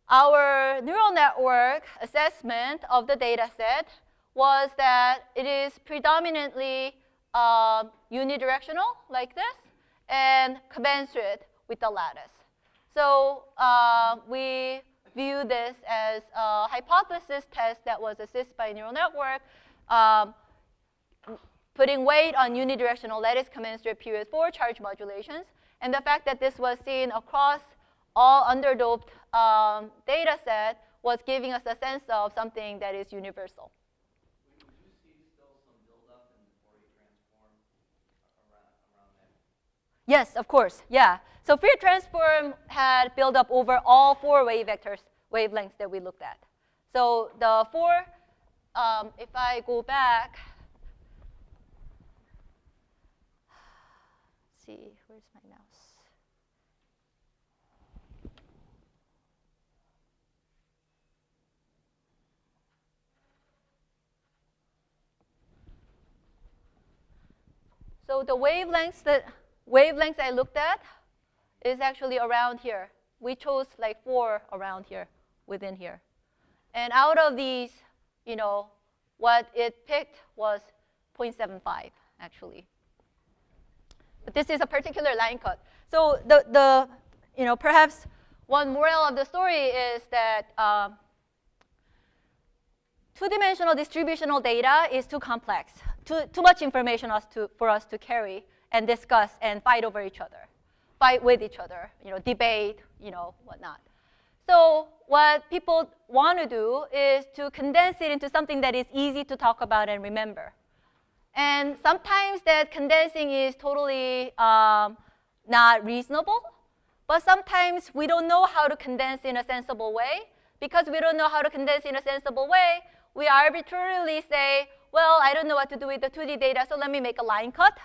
Our neural network assessment of the data set was that it is predominantly unidirectional, like this, and commensurate with the lattice. So we view this as a hypothesis test that was assessed by neural network, putting weight on unidirectional lattice commensurate period for charge modulations. And the fact that this was seen across all underdoped data set was giving us a sense of something that is universal. Did you see still some buildup in the Fourier transform around that? Yes, of course, yeah. So Fourier transform had built up over all 4 wave vectors, wavelengths that we looked at. So the 4, if I go back, let's see, where's my mouse? So the wavelengths I looked at is actually around here. We chose like 4 around here, within here. And out of these, you know, what it picked was 0.75, actually. But this is a particular line cut. So you know, perhaps one moral of the story is that two-dimensional distributional data is too complex, too much information for us to carry and discuss and fight over each other, fight with each other, you know, debate, you know, whatnot. So what people want to do is to condense it into something that is easy to talk about and remember. And sometimes that condensing is totally not reasonable, but sometimes we don't know how to condense in a sensible way. Because we don't know how to condense in a sensible way, we arbitrarily say, well, I don't know what to do with the 2D data, so let me make a line cut.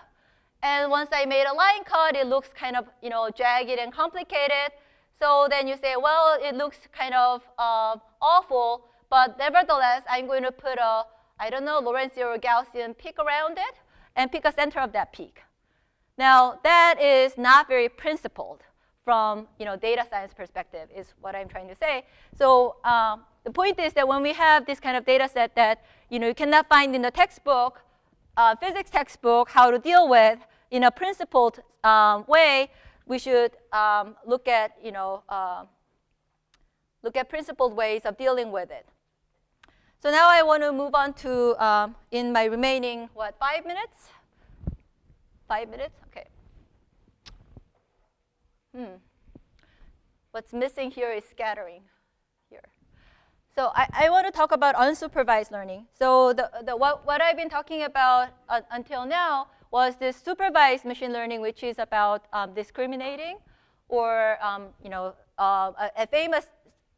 And once I made a line cut, it looks kind of, you know, jagged and complicated. So then you say, well, it looks kind of awful, but nevertheless, I'm going to put a, I don't know, Lorentzian or Gaussian peak around it and pick a center of that peak. Now, that is not very principled from, you know, data science perspective is what I'm trying to say. So the point is that when we have this kind of data set that, you know, you cannot find in the textbook, physics textbook, how to deal with in a principled way, we should look at, you know, look at principled ways of dealing with it. So now I want to move on to, in my remaining, 5 minutes? 5 minutes? Okay. What's missing here is scattering here. So I want to talk about unsupervised learning. So what I've been talking about until now was this supervised machine learning, which is about discriminating, or you know, a famous,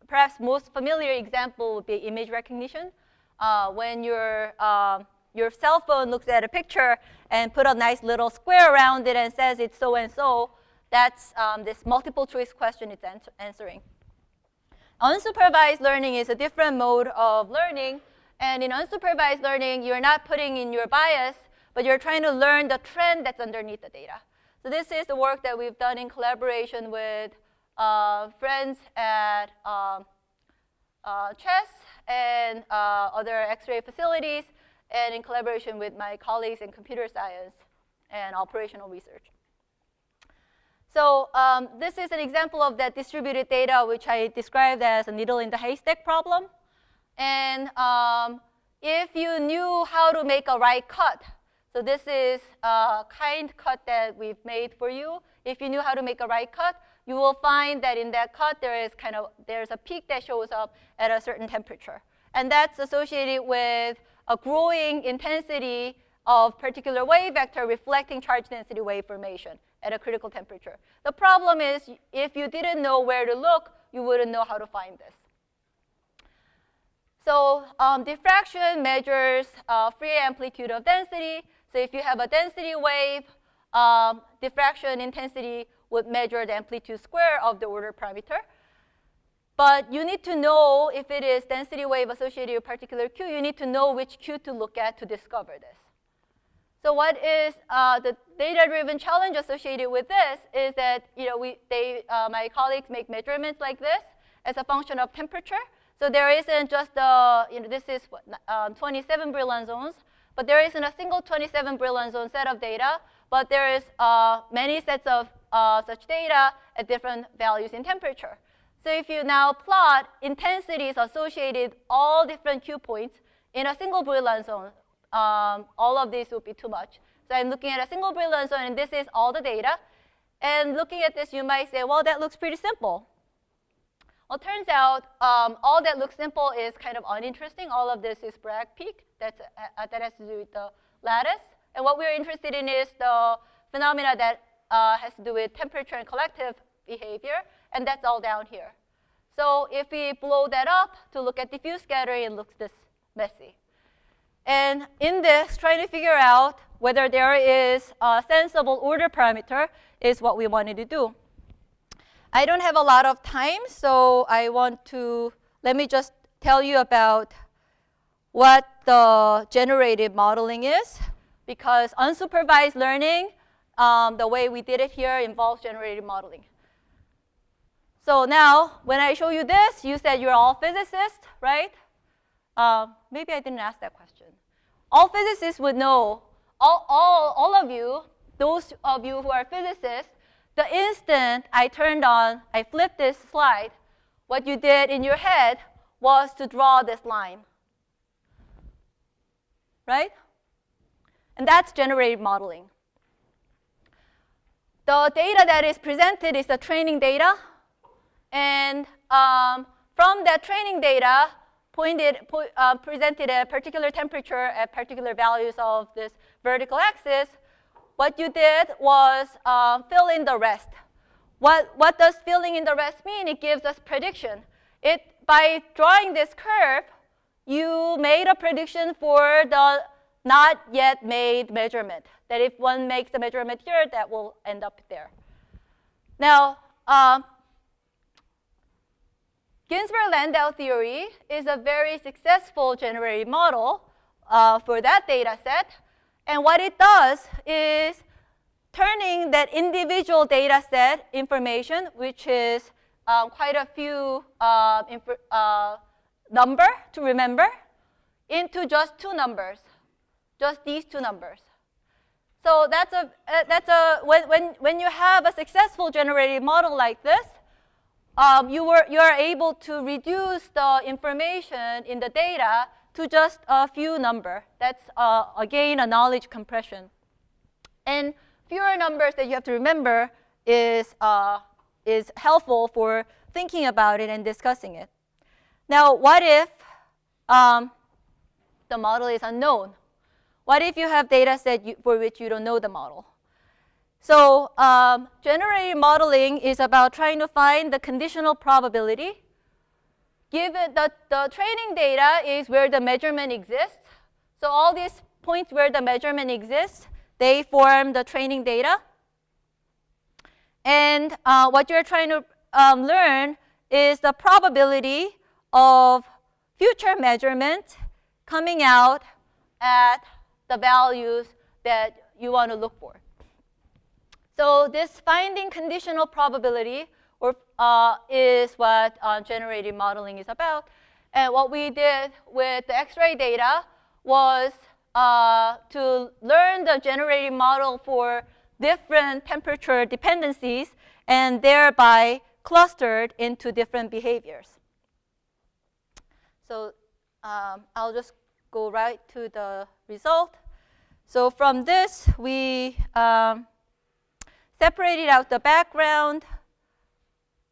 perhaps most familiar example would be image recognition. When your cell phone looks at a picture and put a nice little square around it and says it's so and so, that's this multiple choice question it's answering. Unsupervised learning is a different mode of learning. And in unsupervised learning, you're not putting in your bias, but you're trying to learn the trend that's underneath the data. So this is the work that we've done in collaboration with friends at CHESS and other X-ray facilities, and in collaboration with my colleagues in computer science and operational research. So this is an example of that distributed data, which I described as a needle in the haystack problem. And if you knew how to make a right cut, so this is a kind cut that we've made for you. If you knew how to make a right cut, you will find that in that cut there's a peak that shows up at a certain temperature. And that's associated with a growing intensity of particular wave vector reflecting charge density wave formation at a critical temperature. The problem is if you didn't know where to look, you wouldn't know how to find this. So diffraction measures free amplitude of density. So if you have a density wave, diffraction intensity would measure the amplitude square of the order parameter. But you need to know if it is density wave associated with particular Q, you need to know which Q to look at to discover this. So what is the data-driven challenge associated with this is that my colleagues make measurements like this as a function of temperature. So there isn't just this is 27 Brillouin zones, but there isn't a single 27 Brillouin zone set of data, but there is many sets of such data at different values in temperature. So if you now plot intensities associated all different Q points in a single Brillouin zone, all of these would be too much. So I'm looking at a single Brillouin zone, and this is all the data. And looking at this, you might say, well, that looks pretty simple. Well, it turns out all that looks simple is kind of uninteresting. All of this is Bragg peak. That has to do with the lattice. And what we're interested in is the phenomena that has to do with temperature and collective behavior. And that's all down here. So if we blow that up to look at diffuse scattering, it looks this messy. And in this, trying to figure out whether there is a sensible order parameter is what we wanted to do. I don't have a lot of time, so let me just tell you about what the generative modeling is, because unsupervised learning, the way we did it here, involves generative modeling. So now, when I show you this, you said you're all physicists, right? Maybe I didn't ask that question. All physicists would know, all of you, those of you who are physicists, the instant I flipped this slide, what you did in your head was to draw this line, right? And that's generative modeling. The data that is presented is the training data. And from that training data, presented at a particular temperature at particular values of this vertical axis, what you did was fill in the rest. What does filling in the rest mean? It gives us prediction. By drawing this curve, you made a prediction for the not yet made measurement. That if one makes a measurement here, that will end up there. Now, Ginzburg-Landau theory is a very successful generative model for that data set. And what it does is turning that individual data set information, which is quite a few number to remember, into just two numbers, just these two numbers. So when you have a successful generative model like this, you are able to reduce the information in the data to just a few number. That's, again, a knowledge compression. And fewer numbers that you have to remember is helpful for thinking about it and discussing it. Now, what if the model is unknown? What if you have data set for which you don't know the model? So generative modeling is about trying to find the conditional probability. Given the training data is where the measurement exists. So all these points where the measurement exists, they form the training data. And what you're trying to learn is the probability of future measurement coming out at the values that you want to look for. So this finding conditional probability is what generative modeling is about. And what we did with the X-ray data was to learn the generative model for different temperature dependencies and thereby clustered into different behaviors. So I'll just go right to the result. So from this, we separated out the background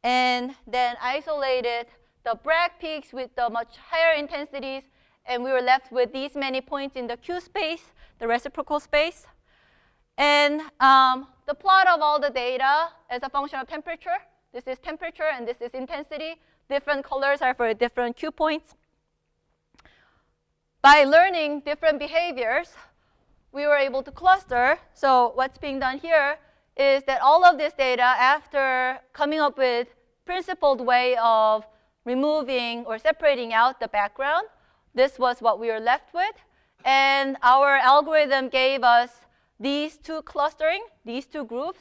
and then isolated the Bragg peaks with the much higher intensities, and we were left with these many points in the Q space, the reciprocal space. And the plot of all the data as a function of temperature. This is temperature and this is intensity. Different colors are for different Q points. By learning different behaviors, we were able to cluster. So what's being done here is that all of this data, after coming up with principled way of removing or separating out the background, this was what we were left with. And our algorithm gave us these two clustering, these two groups.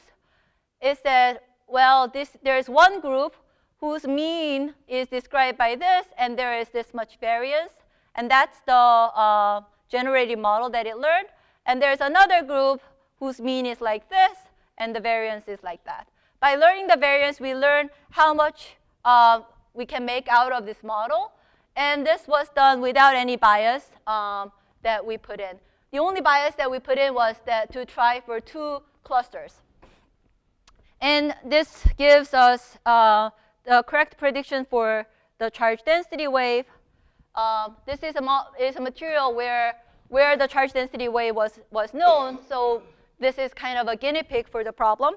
It said, well, there's one group whose mean is described by this, and there is this much variance. And that's the generative model that it learned. And there's another group whose mean is like this, and the variance is like that. By learning the variance, we learn how much we can make out of this model. And this was done without any bias that we put in. The only bias that we put in was that to try for two clusters. And this gives us the correct prediction for the charge density wave. This is a material where the charge density wave was known. So this is kind of a guinea pig for the problem.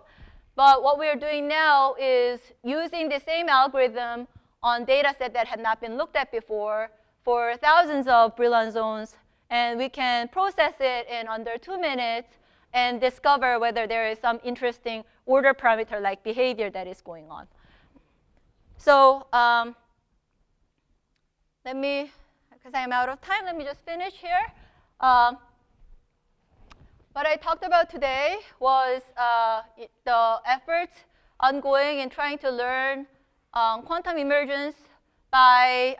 But what we are doing now is using the same algorithm on data set that had not been looked at before for thousands of Brillouin zones. And we can process it in under 2 minutes and discover whether there is some interesting order parameter-like behavior that is going on. So let me, because I'm out of time, let me just finish here. What I talked about today was the efforts ongoing in trying to learn quantum emergence by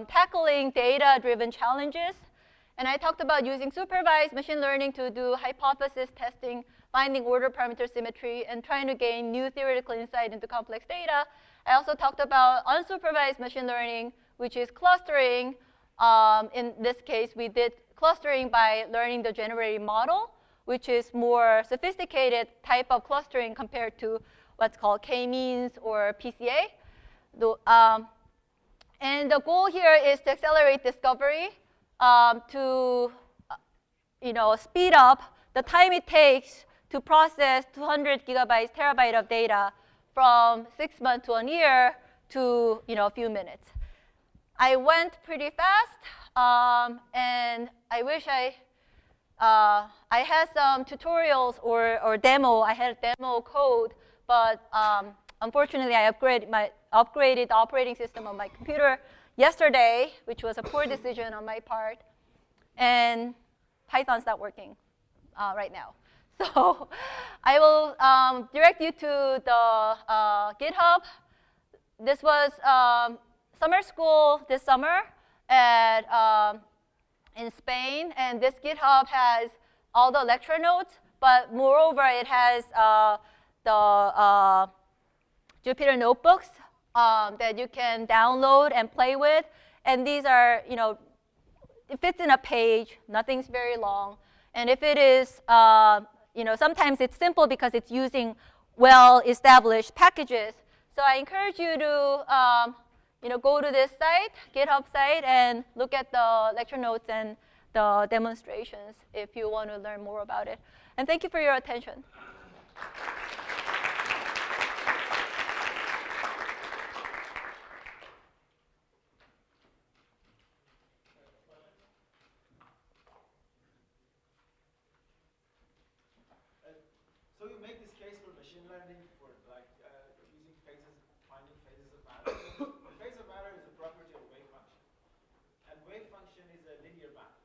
tackling data-driven challenges. And I talked about using supervised machine learning to do hypothesis testing, finding order parameter symmetry, and trying to gain new theoretical insight into complex data. I also talked about unsupervised machine learning, which is clustering. In this case, we did clustering by learning the generative model, which is more sophisticated type of clustering compared to what's called k-means or PCA. And the goal here is to accelerate discovery to speed up the time it takes to process 200 gigabytes, terabyte of data from 6 months to a year to a few minutes. I went pretty fast, and I wish I had some tutorials or demo. I had a demo code, but unfortunately, I upgraded the operating system on my computer yesterday, which was a poor decision on my part. And Python's not working right now. So I will direct you to the GitHub. This was summer school this summer in Spain. And this GitHub has all the lecture notes. But moreover, it has the Jupyter notebooks that you can download and play with. And these are, it fits in a page. Nothing's very long. And if it is, sometimes it's simple because it's using well-established packages. So I encourage you to, go to this site, GitHub site, and look at the lecture notes and the demonstrations if you want to learn more about it. And thank you for your attention. So you make this case for machine learning for using phases, finding phases of matter. The phase of matter is a property of wave function, and wave function is a linear map.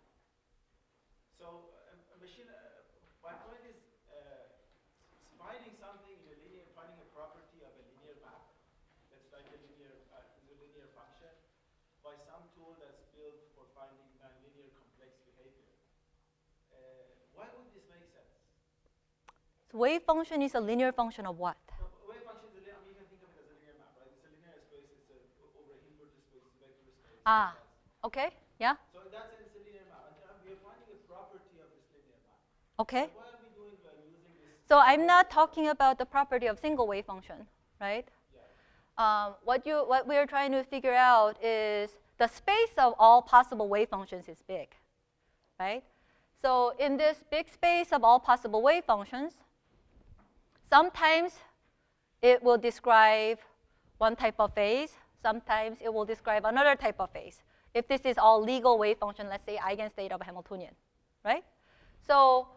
So my point is finding something in a linear, finding a property of a linear map that's like a linear function by some tool that's built for finding nonlinear complex behavior. Why would this make sense? So wave function is a linear function of what? No, wave function is you can think of it as a linear map, right? It's a linear space, it's over a Hilbert space, it's a vector space. Ah, okay, yeah. So in that sense, it's a linear map. And we are finding a property of this linear map. Okay. So what are we doing by using this? So I'm not talking about the property of single wave function, right? Yeah. What we are trying to figure out is the space of all possible wave functions is big, right? So in this big space of all possible wave functions, Sometimes it will describe one type of phase. Sometimes it will describe another type of phase. If this is all legal wave function, let's say eigenstate of a Hamiltonian, right? So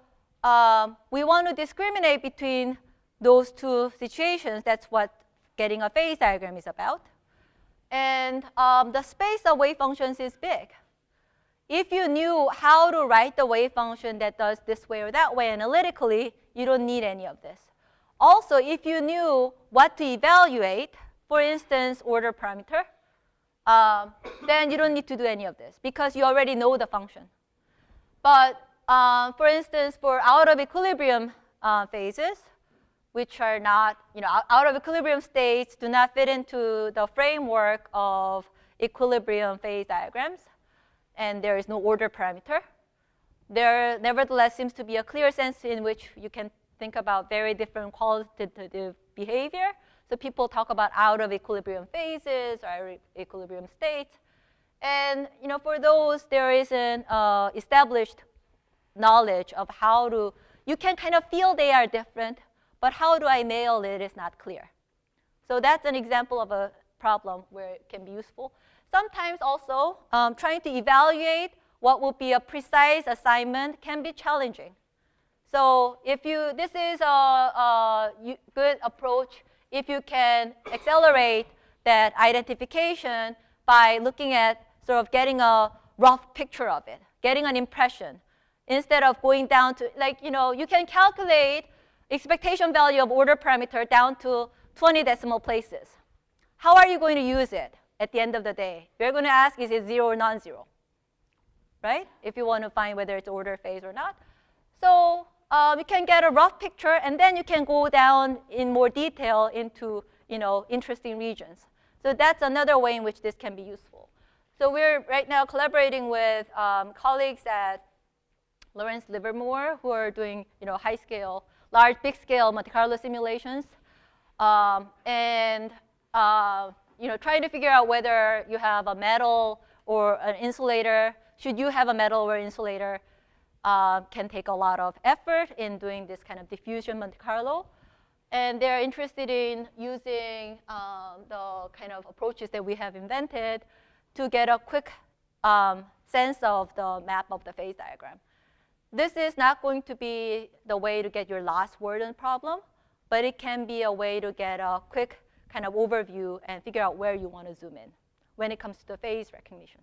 we want to discriminate between those two situations. That's what getting a phase diagram is about. And the space of wave functions is big. If you knew how to write the wave function that does this way or that way analytically, you don't need any of this. Also, if you knew what to evaluate, for instance, order parameter, then you don't need to do any of this because you already know the function. But for instance, for out of equilibrium phases, which are not, out of equilibrium states do not fit into the framework of equilibrium phase diagrams, and there is no order parameter. There nevertheless seems to be a clear sense in which you can think about very different qualitative behavior. So people talk about out of equilibrium phases or equilibrium states. And for those, there is an established knowledge of how to, you can kind of feel they are different, but how do I nail it is not clear. So that's an example of a problem where it can be useful. Sometimes also, trying to evaluate what would be a precise assignment can be challenging. So this is a good approach if you can accelerate that identification by looking at sort of getting a rough picture of it, getting an impression, instead of going down to, you can calculate expectation value of order parameter down to 20 decimal places. How are you going to use it at the end of the day? You're going to ask, is it 0 or non-zero, right? If you want to find whether it's order phase or not. So you can get a rough picture, and then you can go down in more detail into interesting regions. So that's another way in which this can be useful. So we're right now collaborating with colleagues at Lawrence Livermore who are doing high-scale, large, big-scale Monte Carlo simulations, and trying to figure out whether you have a metal or an insulator. Should you have a metal or insulator? Can take a lot of effort in doing this kind of diffusion Monte Carlo. And they're interested in using the kind of approaches that we have invented to get a quick sense of the map of the phase diagram. This is not going to be the way to get your last word in the problem, but it can be a way to get a quick kind of overview and figure out where you want to zoom in when it comes to the phase recognition.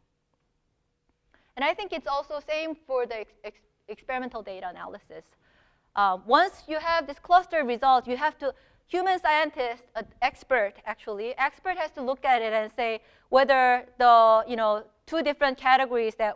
And I think it's also same for the experimental data analysis. Once you have this cluster result, you have to, human scientist, expert has to look at it and say whether the two different categories that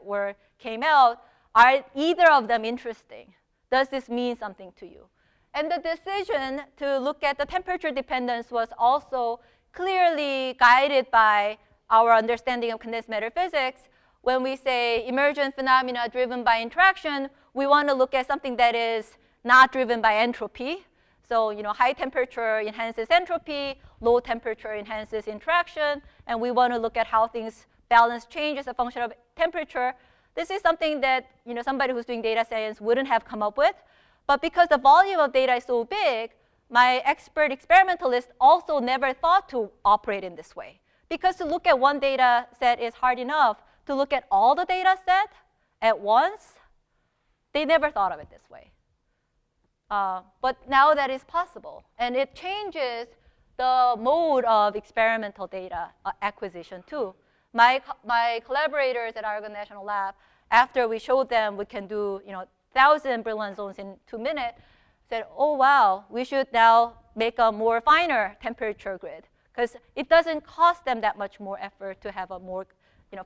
came out, are either of them interesting? Does this mean something to you? And the decision to look at the temperature dependence was also clearly guided by our understanding of condensed matter physics. When we say emergent phenomena driven by interaction, we want to look at something that is not driven by entropy. So, high temperature enhances entropy, low temperature enhances interaction, and we want to look at how things balance change as a function of temperature. This is something that, somebody who's doing data science wouldn't have come up with. But because the volume of data is so big, my expert experimentalist also never thought to operate in this way. Because to look at one data set is hard enough, to look at all the data set at once, they never thought of it this way. But now that is possible. And it changes the mode of experimental data acquisition too. My collaborators at Argonne National Lab, after we showed them we can do 1,000 Brillouin zones in 2 minutes, said, oh wow, we should now make a more finer temperature grid, because it doesn't cost them that much more effort to have a more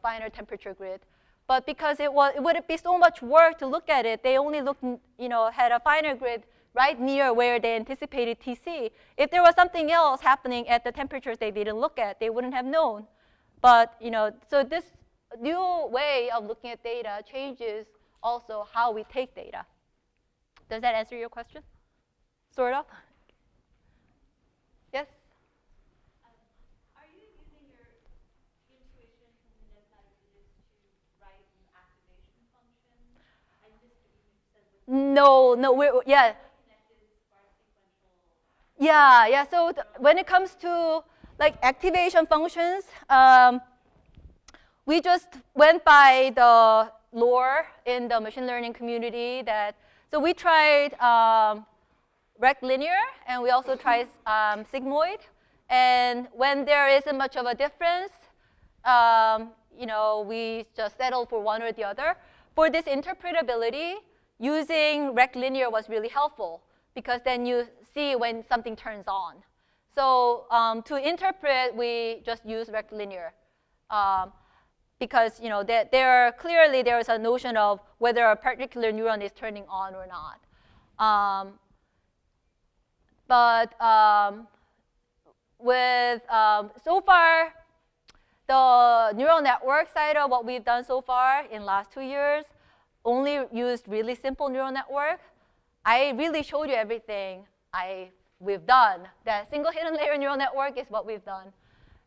finer temperature grid. But because it would be so much work to look at it, they only looked, had a finer grid right near where they anticipated TC. If there was something else happening at the temperatures they didn't look at, they wouldn't have known. But so this new way of looking at data changes also how we take data. Does that answer your question? Sort of? Yes? Are you using your intuition from condensed matter physics to write an activation function? I missed what you said. No, yeah. Connected sparse sequential Yeah. So when it comes to like activation functions, we just went by the lore in the machine learning community that, so we tried rectilinear and we also tried sigmoid. And when there isn't much of a difference, we just settled for one or the other. For this interpretability, using rectilinear was really helpful because then you see when something turns on. So to interpret, we just use rectilinear because clearly there is a notion of whether a particular neuron is turning on or not. With so far, the neural network side of what we've done so far in last 2 years only used really simple neural network. I really showed you everything we've done. That single hidden layer neural network is what we've done.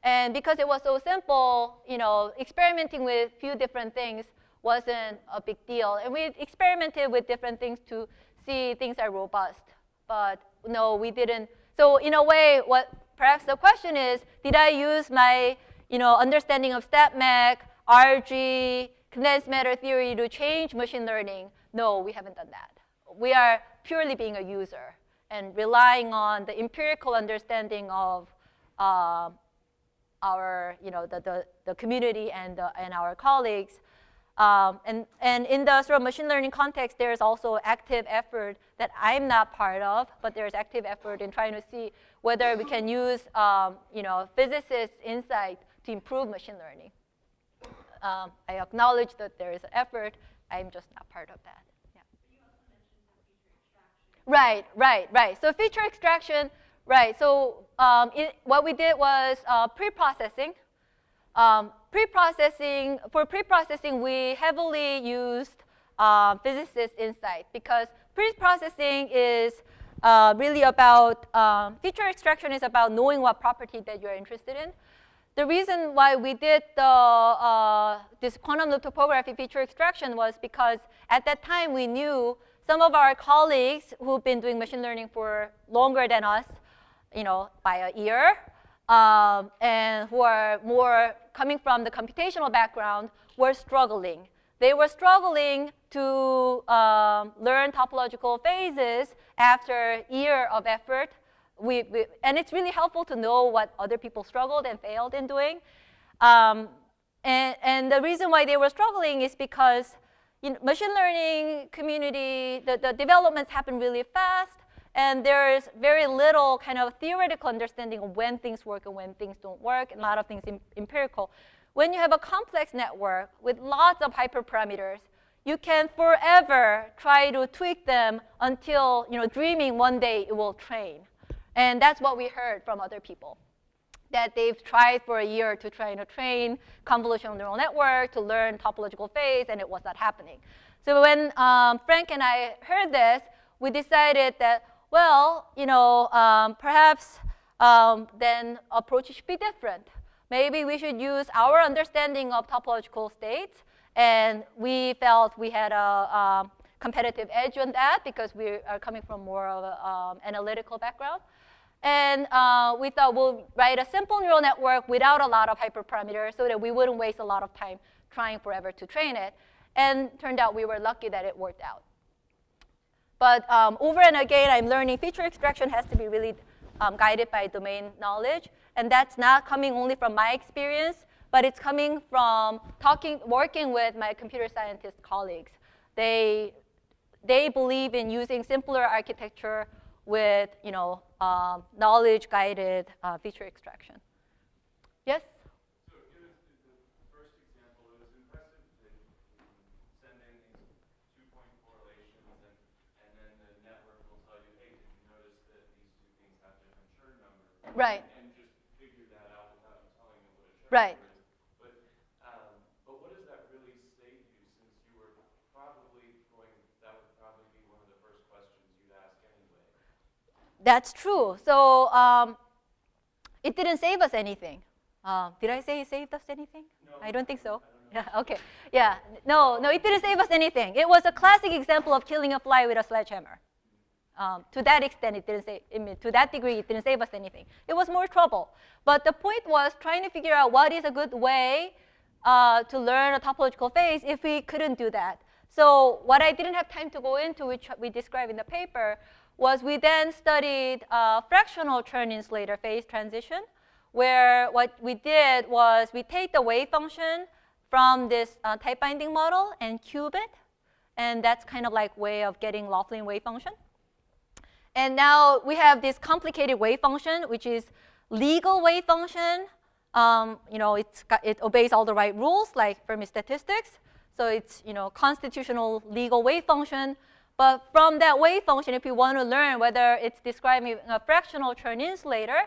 And because it was so simple, experimenting with few different things wasn't a big deal. And we experimented with different things to see things are robust. But no, we didn't. So in a way, perhaps the question is, did I use my understanding of StatMech, RG, condensed matter theory to change machine learning? No, we haven't done that. We are purely being a user and relying on the empirical understanding of our, the community and our colleagues. And in the sort of machine learning context, there's also active effort that I'm not part of, but there's active effort in trying to see whether we can use, physicists' insight to improve machine learning. I acknowledge that there is an effort. I'm just not part of that. Yeah. You also mentioned some feature extraction. Right. So feature extraction, right. So what we did was pre-processing. For pre-processing, we heavily used physicist insight because pre-processing is really about, feature extraction is about knowing what property that you're interested in. The reason why we did this quantum loop topography feature extraction was because at that time we knew some of our colleagues who've been doing machine learning for longer than us, by a year, and who are more coming from the computational background, were struggling. They were struggling to learn topological phases after a year of effort. And it's really helpful to know what other people struggled and failed in doing. And the reason why they were struggling is because machine learning community, the developments happen really fast, and there's very little kind of theoretical understanding of when things work and when things don't work, and a lot of things empirical. When you have a complex network with lots of hyperparameters, you can forever try to tweak them until, dreaming one day it will train. And that's what we heard from other people, that they've tried for a year to try to train convolutional neural network to learn topological phase, and it was not happening. So when Frank and I heard this, we decided that, well, perhaps then approach should be different. Maybe we should use our understanding of topological states, and we felt we had a competitive edge on that because we are coming from more of an analytical background. And we thought we'll write a simple neural network without a lot of hyperparameters so that we wouldn't waste a lot of time trying forever to train it. And turned out we were lucky that it worked out. But over and again, I'm learning feature extraction has to be really guided by domain knowledge. And that's not coming only from my experience, but it's coming from working with my computer scientist colleagues. They believe in using simpler architecture with knowledge-guided feature extraction. Yes? So give us the first example. It was impressive that you send in these 2-point correlations, and then the network will tell you, hey, did you notice that these two things have different Chern numbers? Right. And just figure that out without telling you what a Chern Right. number is. But what does that really say to you, since you were probably that would probably be one of the first questions you'd ask anyway? That's true. So it didn't save us anything. Did I say it saved us anything? No. I don't think so. I don't know. Yeah, okay. Yeah, no, it didn't save us anything. It was a classic example of killing a fly with a sledgehammer. to that extent, it didn't save, I mean, to that degree, it didn't save us anything. It was more trouble. But the point was trying to figure out what is a good way to learn a topological phase if we couldn't do that. So what I didn't have time to go into, which we describe in the paper, was we then studied fractional Chern insulator phase transition, where what we did was we take the wave function from this type binding model and cube it. And that's kind of like way of getting Laughlin wave function. And now we have this complicated wave function, which is legal wave function. You know, it obeys all the right rules, like Fermi statistics. So it's, you know, constitutional legal wave function. But from that wave function, if you want to learn whether it's describing a fractional Chern insulator,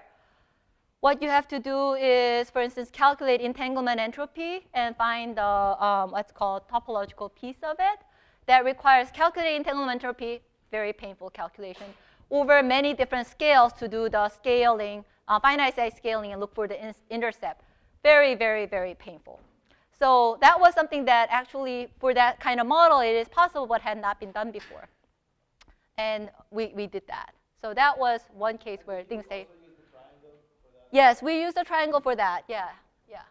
what you have to do is, for instance, calculate entanglement entropy and find the what's called topological piece of it. That requires calculating entanglement entropy, very painful calculation, over many different scales to do the scaling, finite size scaling, and look for the intercept. Very, very, very painful. So that was something that actually, for that kind of model, it is possible but had not been done before. And we did that. So that was one case where things say. Yes, we used a triangle for that. Yeah, yeah.